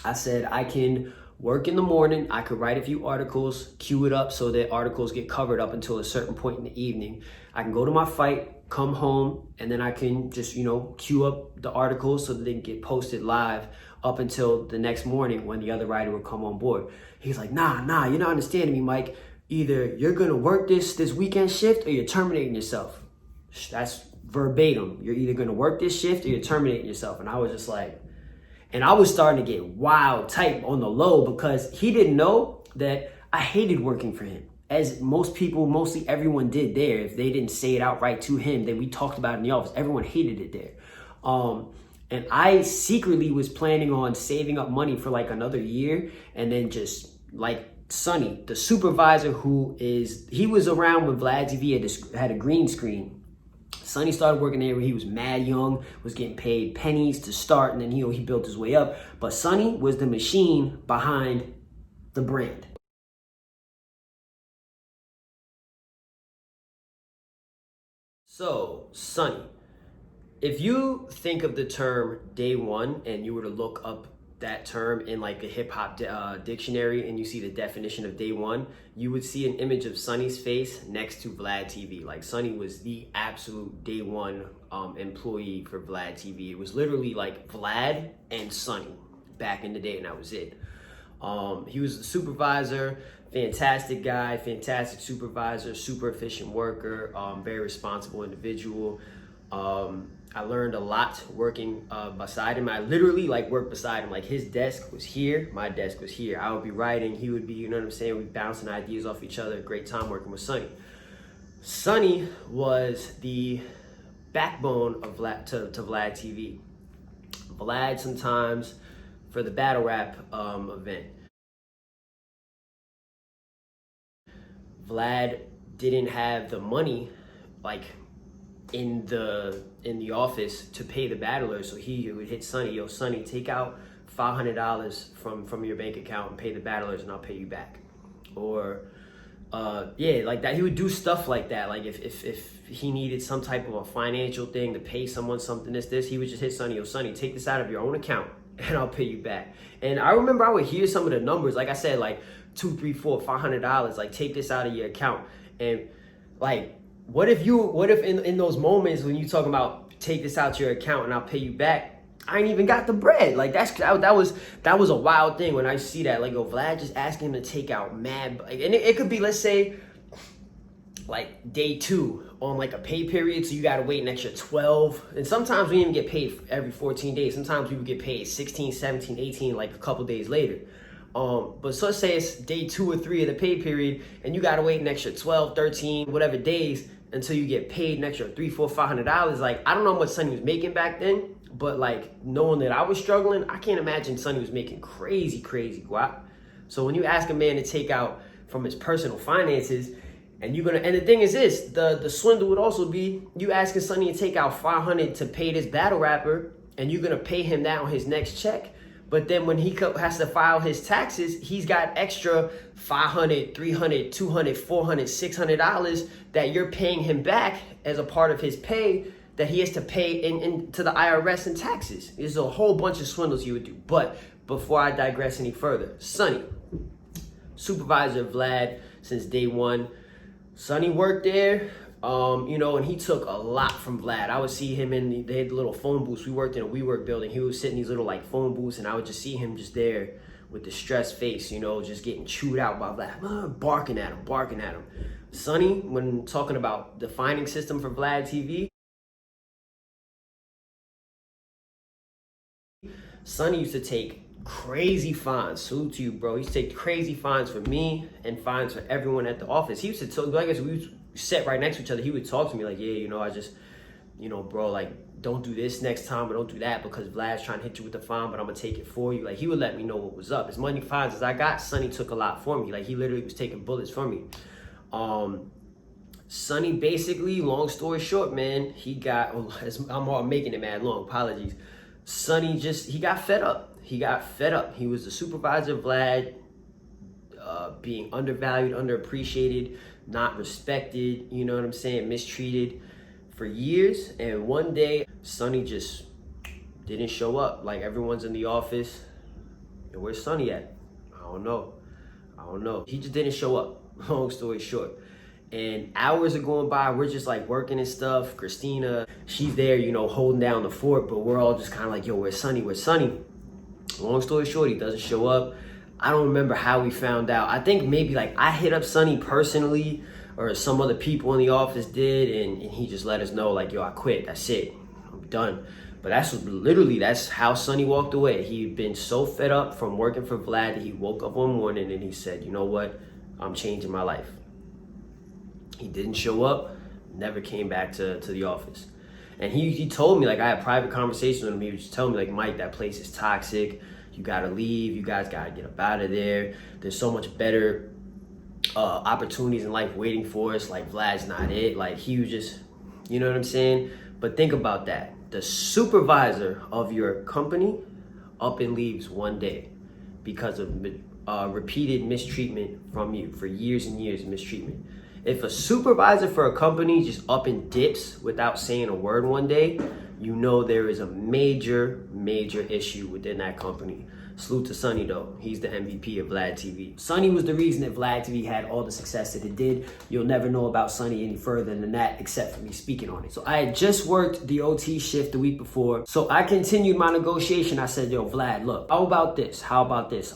I said, I can work in the morning. I could write a few articles, queue it up so that articles get covered up until a certain point in the evening. I can go to my fight, come home, and then I can just, you know, queue up the articles so that they can get posted live up until the next morning when the other writer will come on board. He's like, nah, you're not understanding me, Mike. Either you're gonna work this weekend shift or you're terminating yourself. That's verbatim. You're either gonna work this shift or you're terminating yourself. And I was just like, and I was starting to get wild type on the low because he didn't know that I hated working for him. As most people, mostly everyone did there. If they didn't say it outright to him, then we talked about it in the office. Everyone hated it there. And I secretly was planning on saving up money for like another year and then just like Sonny, the supervisor he was around when Vlad TV had a green screen. Sonny started working there when he was mad young, was getting paid pennies to start, and then he built his way up. But Sonny was the machine behind the brand. So, Sonny, if you think of the term day one and you were to look up that term in like a hip hop dictionary and you see the definition of day one, you would see an image of Sonny's face next to Vlad TV. Like Sonny was the absolute day one employee for Vlad TV. It was literally like Vlad and Sonny back in the day, and that was it. He was the supervisor, fantastic guy, fantastic supervisor, super efficient worker, very responsible individual. I learned a lot working beside him. I literally like worked beside him. Like his desk was here, my desk was here. I would be writing, he would be, you know what I'm saying? We'd bouncing ideas off each other. Great time working with Sonny. Sonny was the backbone of Vlad to Vlad TV. Vlad sometimes for the battle rap event. Vlad didn't have the money like in the office to pay the battlers, so he would hit Sonny, yo, Sonny, take out $500 from your bank account and pay the battlers and I'll pay you back. Or yeah, like that. He would do stuff like that. Like if he needed some type of a financial thing to pay someone something, this, he would just hit Sonny, yo, Sonny, take this out of your own account and I'll pay you back. And I remember I would hear some of the numbers, like I said, like $200, $300, $400, $500, like take this out of your account. And like, what if in those moments when you talking about take this out your account and I'll pay you back, I ain't even got the bread. Like that was a wild thing when I see that. Like, yo, Vlad just asking him to take out mad, like, and it could be, let's say, like day 2 on like a pay period, so you gotta wait an extra 12. And sometimes we even get paid every 14 days. Sometimes we would get paid 16, 17, 18, like a couple days later. But so let's say it's day 2 or 3 of the pay period and you gotta wait an extra 12, 13, whatever days until you get paid an extra $300, $400, $500. Like, I don't know how much Sonny was making back then, but like knowing that I was struggling, I can't imagine Sonny was making crazy guap. So when you ask a man to take out from his personal finances, and the thing is this, the swindle would also be you asking Sonny to take out $500 to pay this battle rapper, and you're gonna pay him that on his next check. But then when he has to file his taxes, he's got extra $500, $300, $200, $400, $600 that you're paying him back as a part of his pay that he has to pay to the IRS and taxes. There's a whole bunch of swindles he would do. But before I digress any further, Sonny, supervisor of Vlad since day one. Sonny worked there, and he took a lot from Vlad. I would see him they had the little phone booths. We worked in a WeWork building. He would sit in these little like phone booths, and I would just see him just there with the stressed face, just getting chewed out by Vlad, barking at him. Sonny, when talking about the finding system for Vlad TV, Sonny used to take crazy fines. Salute to you, bro. He used to take crazy fines for me and fines for everyone at the office. He used to talk, I guess we would sit right next to each other. He would talk to me like, yeah, I just, bro, like, don't do this next time or don't do that because Vlad's trying to hit you with the fine, but I'm gonna take it for you. Like, he would let me know what was up. As many fines as I got, Sonny took a lot for me. Like, he literally was taking bullets for me. Sonny basically, long story short, man, I'm making it mad long, apologies. Sonny he got fed up. He was the supervisor of Vlad, being undervalued, underappreciated, not respected, you know what I'm saying, mistreated for years. And one day, Sonny just didn't show up. Like, everyone's in the office. And where's Sonny at? I don't know. He just didn't show up, long story short. And hours are going by, we're just like working and stuff. Christina, she's there, holding down the fort, but we're all just kind of like, yo, where's Sonny? Long story short, he doesn't show up. I don't remember how we found out. I think maybe like I hit up Sonny personally or some other people in the office did, and he just let us know like, yo, I quit. That's it. I'm done. But that's how Sonny walked away. He'd been so fed up from working for Vlad that he woke up one morning and he said, you know what? I'm changing my life. He didn't show up, never came back to the office. And he told me, like, I had private conversations with him. He was just telling me, like, Mike, that place is toxic. You gotta leave. You guys gotta get up out of there. There's so much better opportunities in life waiting for us. Like, Vlad's not it. Like, he was just, you know what I'm saying? But think about that. The supervisor of your company up and leaves one day because of repeated mistreatment from you for years and years of mistreatment. If a supervisor for a company just up and dips without saying a word one day, there is a major, major issue within that company. Salute to Sonny though. He's the MVP of Vlad TV. Sonny was the reason that Vlad TV had all the success that it did. You'll never know about Sonny any further than that except for me speaking on it. So I had just worked the OT shift the week before. So I continued my negotiation. I said, yo, Vlad, look, how about this?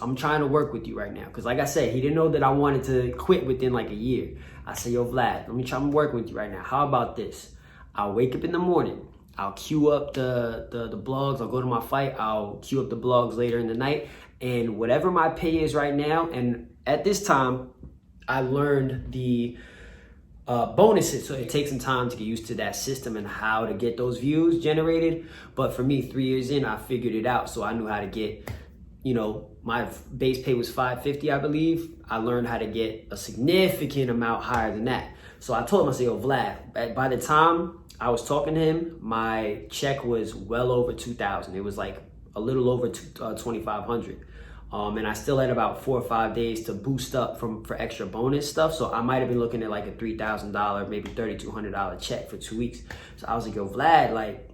I'm trying to work with you right now. Because like I said, he didn't know that I wanted to quit within like a year. I said, yo, Vlad, let me try to work with you right now. How about this? I'll wake up in the morning. I'll queue up the blogs. I'll go to my fight. I'll queue up the blogs later in the night. And whatever my pay is right now, and at this time, I learned the bonuses. So it takes some time to get used to that system and how to get those views generated. But for me, 3 years in, I figured it out. So I knew how to get, my base pay was $550, I believe. I learned how to get a significant amount higher than that. So I told him, I said, yo, Vlad, by the time I was talking to him, my check was well over $2,000. It was like a little over $2,500. And I still had about 4 or 5 days to boost up for extra bonus stuff. So I might have been looking at like a $3,000, maybe $3,200 check for 2 weeks. So I was like, yo, Vlad, like,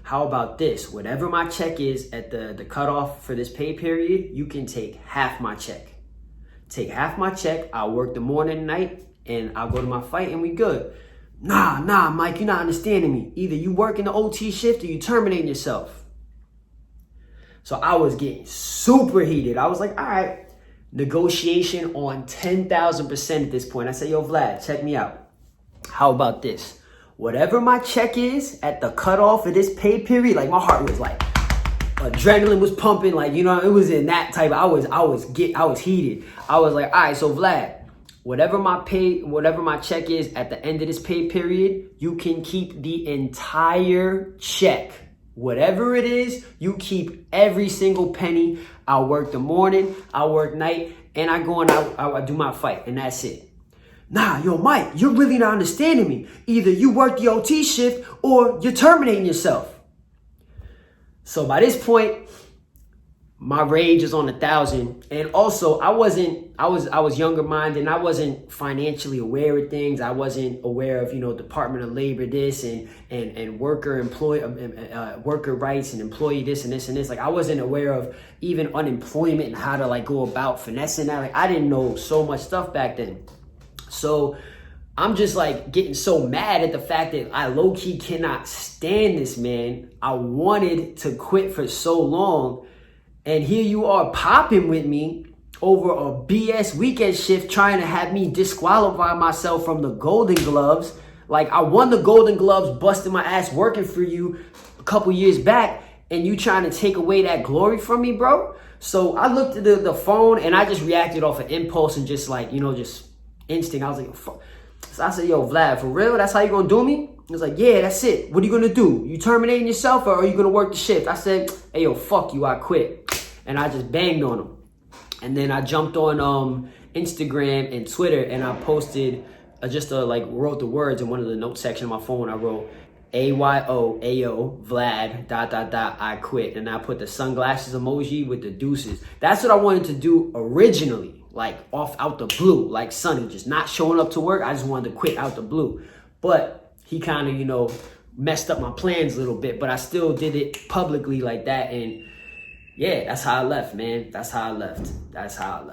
how about this? Whatever my check is at the cutoff for this pay period, you can take half my check. Take half my check. I'll work the morning and night and I'll go to my fight and we good. Nah, Mike, you're not understanding me. Either you work in the OT shift or you terminating yourself. So I was getting super heated. I was like, all right, negotiation on 10,000% at this point. I said, yo, Vlad, check me out. How about this? Whatever my check is at the cutoff of this pay period, like my heart was like, adrenaline was pumping, like, it was in that type. I was heated. I was like, all right, so Vlad, whatever my check is at the end of this pay period, you can keep the entire check. Whatever it is, you keep every single penny. I'll work the morning, I'll work night, and I go and I do my fight, and that's it. Nah, yo, Mike, you're really not understanding me. Either you work the OT shift or you're terminating yourself. So by this point, my rage is on 1,000. And also I was younger minded, and I wasn't financially aware of things. I wasn't aware of, Department of Labor this and worker rights and employee this and this and this. Like, I wasn't aware of even unemployment and how to like go about finessing that. Like, I didn't know so much stuff back then. So I'm just like getting so mad at the fact that I low-key cannot stand this man. I wanted to quit for so long, and here you are popping with me over a BS weekend shift, trying to have me disqualify myself from the Golden Gloves. Like, I won the Golden Gloves, busting my ass working for you a couple years back, and you trying to take away that glory from me, bro? So I looked at the phone, and I just reacted off of impulse and just like, just instinct. I was like, fuck. So I said, yo, Vlad, for real? That's how you gonna do me? He was like, yeah, that's it. What are you gonna do? You terminating yourself, or are you gonna work the shift? I said, hey, yo, fuck you, I quit. And I just banged on him. And then I jumped on Instagram and Twitter, and I posted, wrote the words in one of the notes section of my phone. I wrote, AYO, Vlad, ... I quit. And I put the sunglasses emoji with the deuces. That's what I wanted to do originally, like out the blue, like Sonny, just not showing up to work. I just wanted to quit out the blue. But he kind of, messed up my plans a little bit, but I still did it publicly like that. And yeah, that's how I left, man. That's how I left. That's how I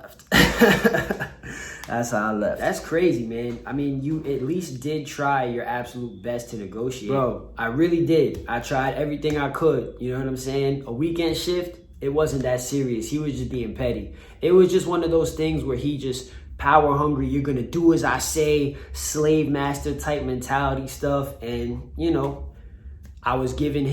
left. That's crazy, man. I mean, you at least did try your absolute best to negotiate. Bro, I really did. I tried everything I could. You know what I'm saying? A weekend shift, it wasn't that serious. He was just being petty. It was just one of those things where he just power hungry. You're going to do as I say, slave master type mentality stuff. And, I wasn't giving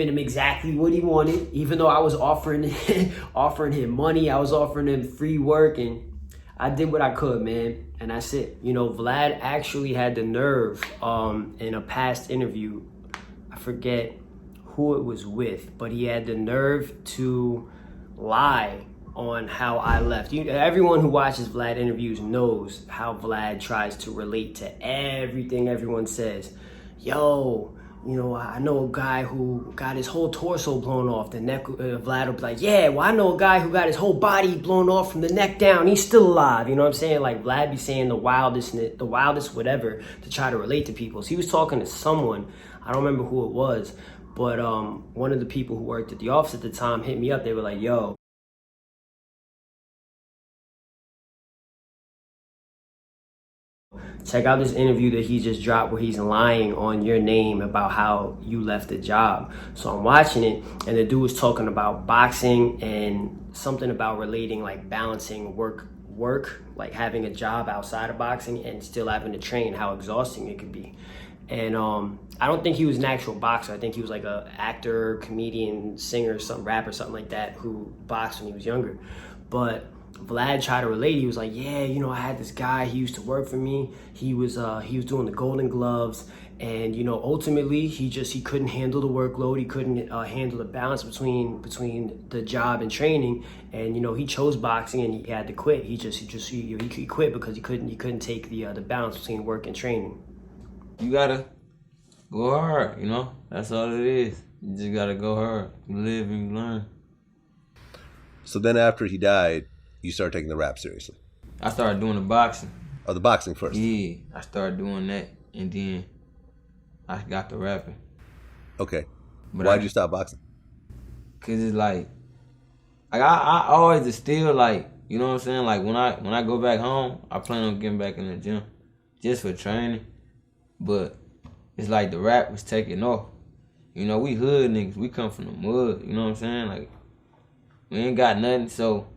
him exactly what he wanted, even though I was offering him money. I was offering him free work, and I did what I could, man. And that's it. Vlad actually had the nerve in a past interview, I forget who it was with, but he had the nerve to lie on how I left. Everyone who watches Vlad interviews knows how Vlad tries to relate to everything everyone says. Yo, I know a guy who got his whole torso blown off. The neck, Vlad will be like, yeah, well, I know a guy who got his whole body blown off from the neck down. He's still alive. You know what I'm saying? Like, Vlad be saying the wildest whatever to try to relate to people. So he was talking to someone, I don't remember who it was, but one of the people who worked at the office at the time hit me up. They were like, yo, check out this interview that he just dropped where he's lying on your name about how you left the job. So I'm watching it, and the dude was talking about boxing and something about relating, like balancing work, like having a job outside of boxing and still having to train, how exhausting it could be. And I don't think he was an actual boxer. I think he was like a actor, comedian, singer, some rapper, something like that, who boxed when he was younger. But Vlad tried to relate. He was like, yeah, I had this guy, he used to work for me. He was doing the Golden Gloves, and ultimately he couldn't handle the workload. He couldn't handle the balance between the job and training, and he chose boxing, and he had to quit. He quit because he couldn't take the balance between work and training. You gotta go hard, that's all it is. You just gotta go hard. You live and you learn. So then after he died, you started taking the rap seriously? I started doing the boxing. Oh, the boxing first? Yeah, I started doing that, and then I got to rapping. Okay. But why'd you stop boxing? Cause it's like I always still like, you know what I'm saying? Like when I go back home, I plan on getting back in the gym just for training. But it's like the rap was taking off. We hood niggas, we come from the mud, you know what I'm saying? Like, we ain't got nothing, so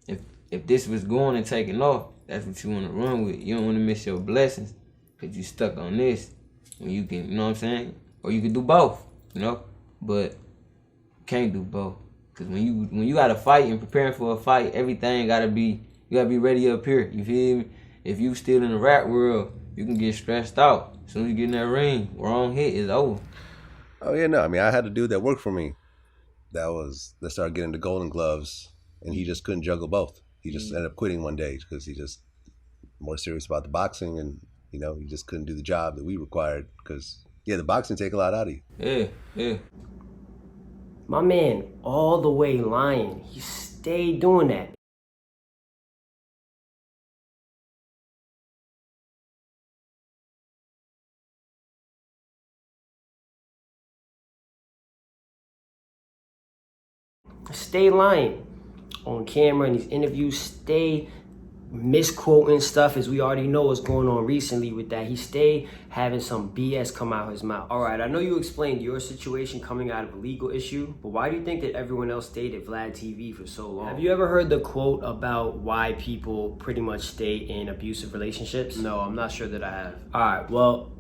if this was going and taking off, that's what you want to run with. You don't want to miss your blessings because you stuck on this. When you can, you know what I'm saying? Or you can do both, but you can't do both. Because when you got to fight and preparing for a fight, everything you got to be ready up here, you feel me? If you still in the rap world, you can get stressed out. As soon as you get in that ring, wrong hit is over. Oh, yeah, no. I mean, I had a dude that worked for me that started getting the Golden Gloves, and he just couldn't juggle both. He just ended up quitting one day because he just more serious about the boxing, and he just couldn't do the job that we required because the boxing take a lot out of you. Yeah. My man, all the way lying. He stayed doing that. Stay lying on camera in these interviews, stay misquoting stuff, as we already know what's going on recently with that. He stay having some BS come out his mouth. All right, I know you explained your situation coming out of a legal issue, but why do you think that everyone else stayed at Vlad TV for so long? Have you ever heard the quote about why people pretty much stay in abusive relationships? No, I'm not sure that I have. All right, well,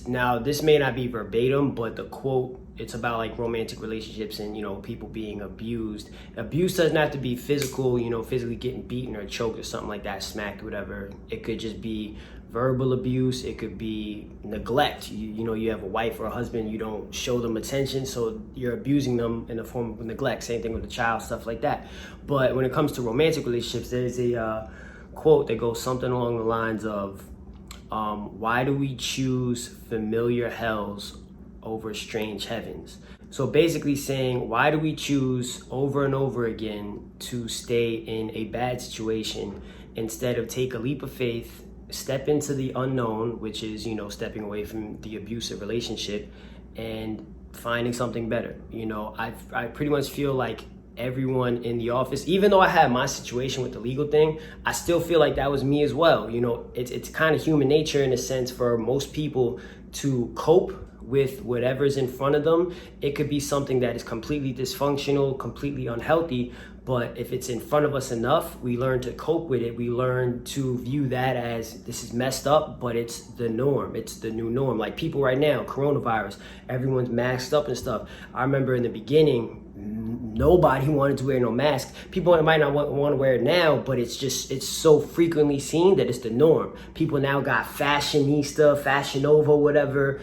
now this may not be verbatim, but the quote, it's about like romantic relationships and, you know, people being abused. Abuse doesn't have to be physical, you know, physically getting beaten or choked or something like that, smacked, whatever. It could just be verbal abuse. It could be neglect. You know, you have a wife or a husband, you don't show them attention, so you're abusing them in the form of neglect. Same thing with the child, stuff like that. But when it comes to romantic relationships, there's a quote that goes something along the lines of, why do we choose familiar hells over strange heavens? So basically saying, why do we choose over and over again to stay in a bad situation instead of take a leap of faith, step into the unknown, which is, you know, stepping away from the abusive relationship and finding something better? You know, I pretty much feel like everyone in the office, even though I had my situation with the legal thing, I still feel like that was me as well. You know, it's kind of human nature in a sense for most people to cope with whatever's in front of them. It could be something that is completely dysfunctional, completely unhealthy, but if it's in front of us enough, we learn to cope with it. We learn to view that as, this is messed up, but it's the norm. It's the new norm. Like people right now, coronavirus, everyone's masked up and stuff. I remember in the beginning, nobody wanted to wear no mask. People might not want to wear it now, but it's so frequently seen that it's the norm. People now got fashionista, fashion nova, whatever,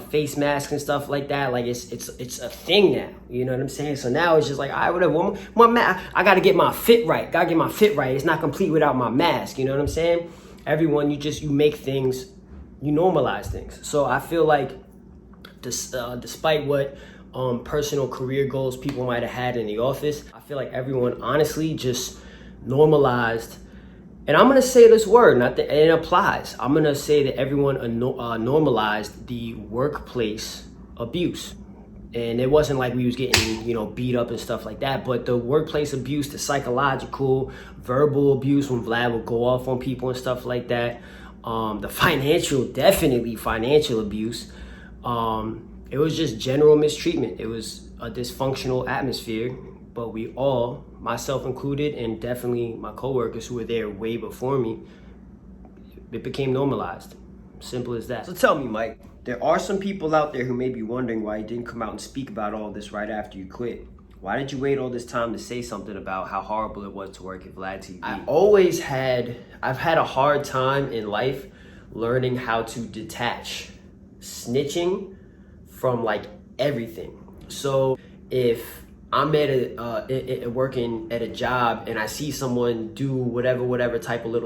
face masks and stuff like that. Like it's a thing now. You know what I'm saying? So now it's just like, all right, whatever. I got to get my fit right. Got to get my fit right. It's not complete without my mask. You know what I'm saying? Everyone, you make things, you normalize things. So I feel like despite what personal career goals people might have had in the office, I feel like everyone honestly just normalized, and I'm gonna say this word, and it applies. I'm gonna say that everyone normalized the workplace abuse. And it wasn't like we was getting, you know, beat up and stuff like that, but the workplace abuse, the psychological, verbal abuse when Vlad would go off on people and stuff like that, the financial, definitely financial abuse. It was just general mistreatment. It was a dysfunctional atmosphere, but we all, myself included, and definitely my coworkers who were there way before me, it became normalized. Simple as that. So tell me, Mike, there are some people out there who may be wondering why you didn't come out and speak about all this right after you quit. Why did you wait all this time to say something about how horrible it was to work at Vlad TV? I've had a hard time in life learning how to detach snitching from like everything. So if I'm working at a job and I see someone do whatever type of not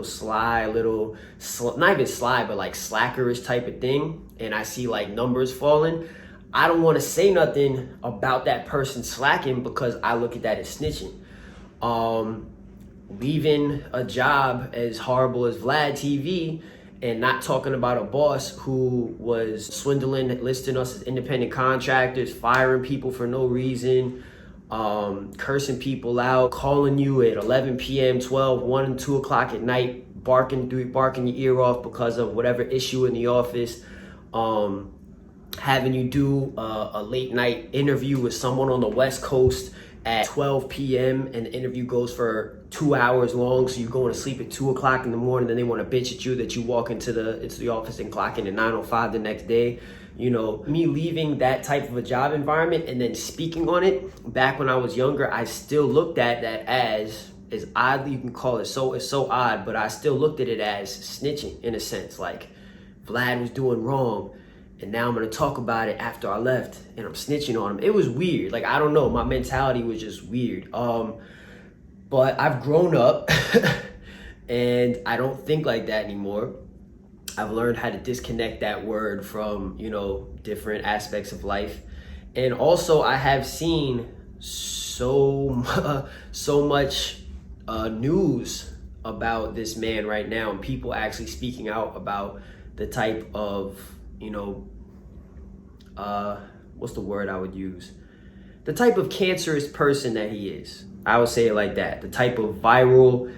even sly, but like slackerish type of thing, and I see like numbers falling, I don't want to say nothing about that person slacking because I look at that as snitching. Leaving a job as horrible as Vlad TV and not talking about a boss who was swindling, listing us as independent contractors, firing people for no reason, cursing people out, calling you at 11 p.m., 12, 1 and 2 o'clock at night, barking your ear off because of whatever issue in the office, having you do a late night interview with someone on the West Coast at 12 p.m. and the interview goes for 2 hours long, so you're going to sleep at 2 o'clock in the morning, then they want to bitch at you that you walk into the office and clock in at 9:05 the next day. You know, me leaving that type of a job environment and then speaking on it, back when I was younger, I still looked at that as oddly you can call it, so it's so odd, but I still looked at it as snitching in a sense, like Vlad was doing wrong. And now I'm going to talk about it after I left and I'm snitching on him. It was weird. Like, I don't know. My mentality was just weird. But I've grown up and I don't think like that anymore. I've learned how to disconnect that word from, you know, different aspects of life. And also I have seen so much news about this man right now, and people actually speaking out about the type of, what's the word I would use? The type of cancerous person that he is. I would say it like that. The type of viral,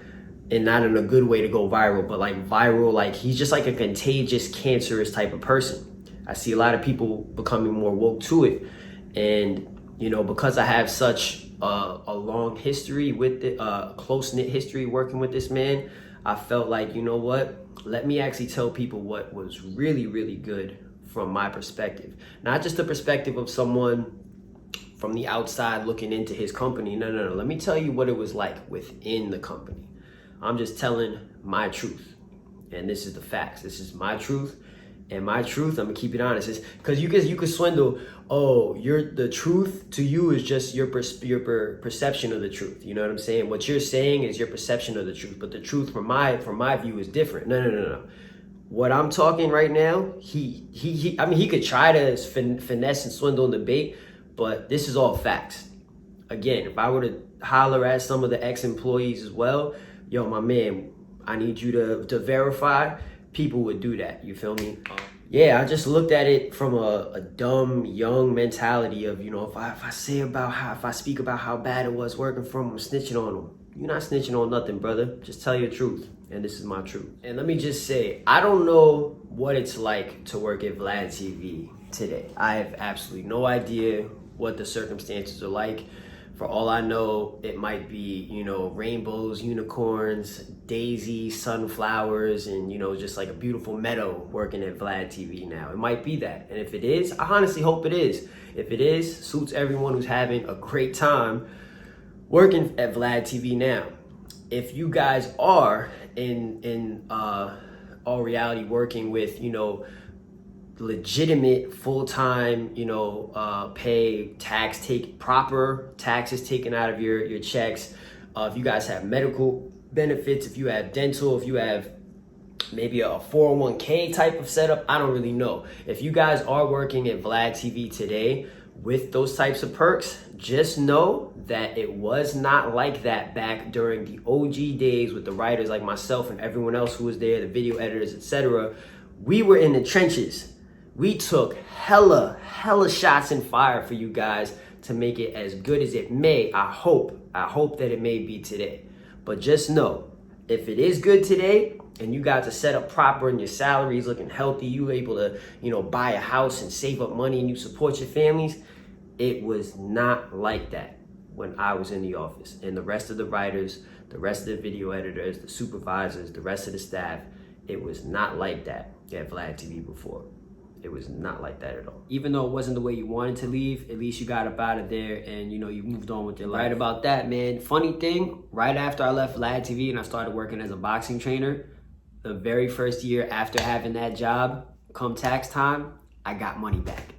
and not in a good way to go viral, but like viral, like he's just like a contagious, cancerous type of person. I see a lot of people becoming more woke to it. And, because I have such a long history with it, close-knit history working with this man, I felt like, you know what? Let me actually tell people what was really, really good from my perspective. Not just the perspective of someone from the outside looking into his company. No. Let me tell you what it was like within the company. I'm just telling my truth. And this is the facts. This is my truth. And my truth, I'm gonna keep it honest, is because you could swindle. Oh, the truth to you is just your perception of the truth. You know what I'm saying? What you're saying is your perception of the truth, but the truth from my view is different. No. What I'm talking right now, he could try to finesse and swindle and debate, but this is all facts. Again, if I were to holler at some of the ex-employees as well, yo, my man, I need you to verify. People would do that. You feel me? Yeah, I just looked at it from a dumb, young mentality of, if I speak about how bad it was working for him, I'm snitching on him. You're not snitching on nothing, brother. Just tell your truth. And this is my truth. And let me just say, I don't know what it's like to work at Vlad TV today. I have absolutely no idea what the circumstances are like. For all I know, it might be, rainbows, unicorns, daisies, sunflowers, and, just like a beautiful meadow working at Vlad TV now. It might be that. And if it is, I honestly hope it is. If it is, suits everyone who's having a great time working at Vlad TV now. If you guys are in all reality working with, legitimate full-time, pay, proper taxes taken out of your checks. If you guys have medical benefits, if you have dental, if you have maybe a 401k type of setup, I don't really know. If you guys are working at Vlad TV today with those types of perks, just know that it was not like that back during the OG days with the writers like myself and everyone else who was there, the video editors, etc. We were in the trenches. We took hella shots and fire for you guys to make it as good as it may. I hope that it may be today. But just know, if it is good today and you guys are set up proper and your salary is looking healthy, you able to, buy a house and save up money and you support your families, it was not like that when I was in the office. And the rest of the writers, the rest of the video editors, the supervisors, the rest of the staff, it was not like that at Vlad TV before. It was not like that at all. Even though it wasn't the way you wanted to leave, at least you got up out of there and, you moved on with your life. Right about that, man. Funny thing, right after I left Vlad TV and I started working as a boxing trainer, the very first year after having that job, come tax time, I got money back.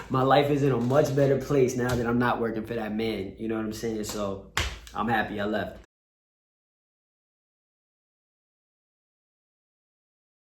My life is in a much better place now that I'm not working for that man. You know what I'm saying? So I'm happy I left.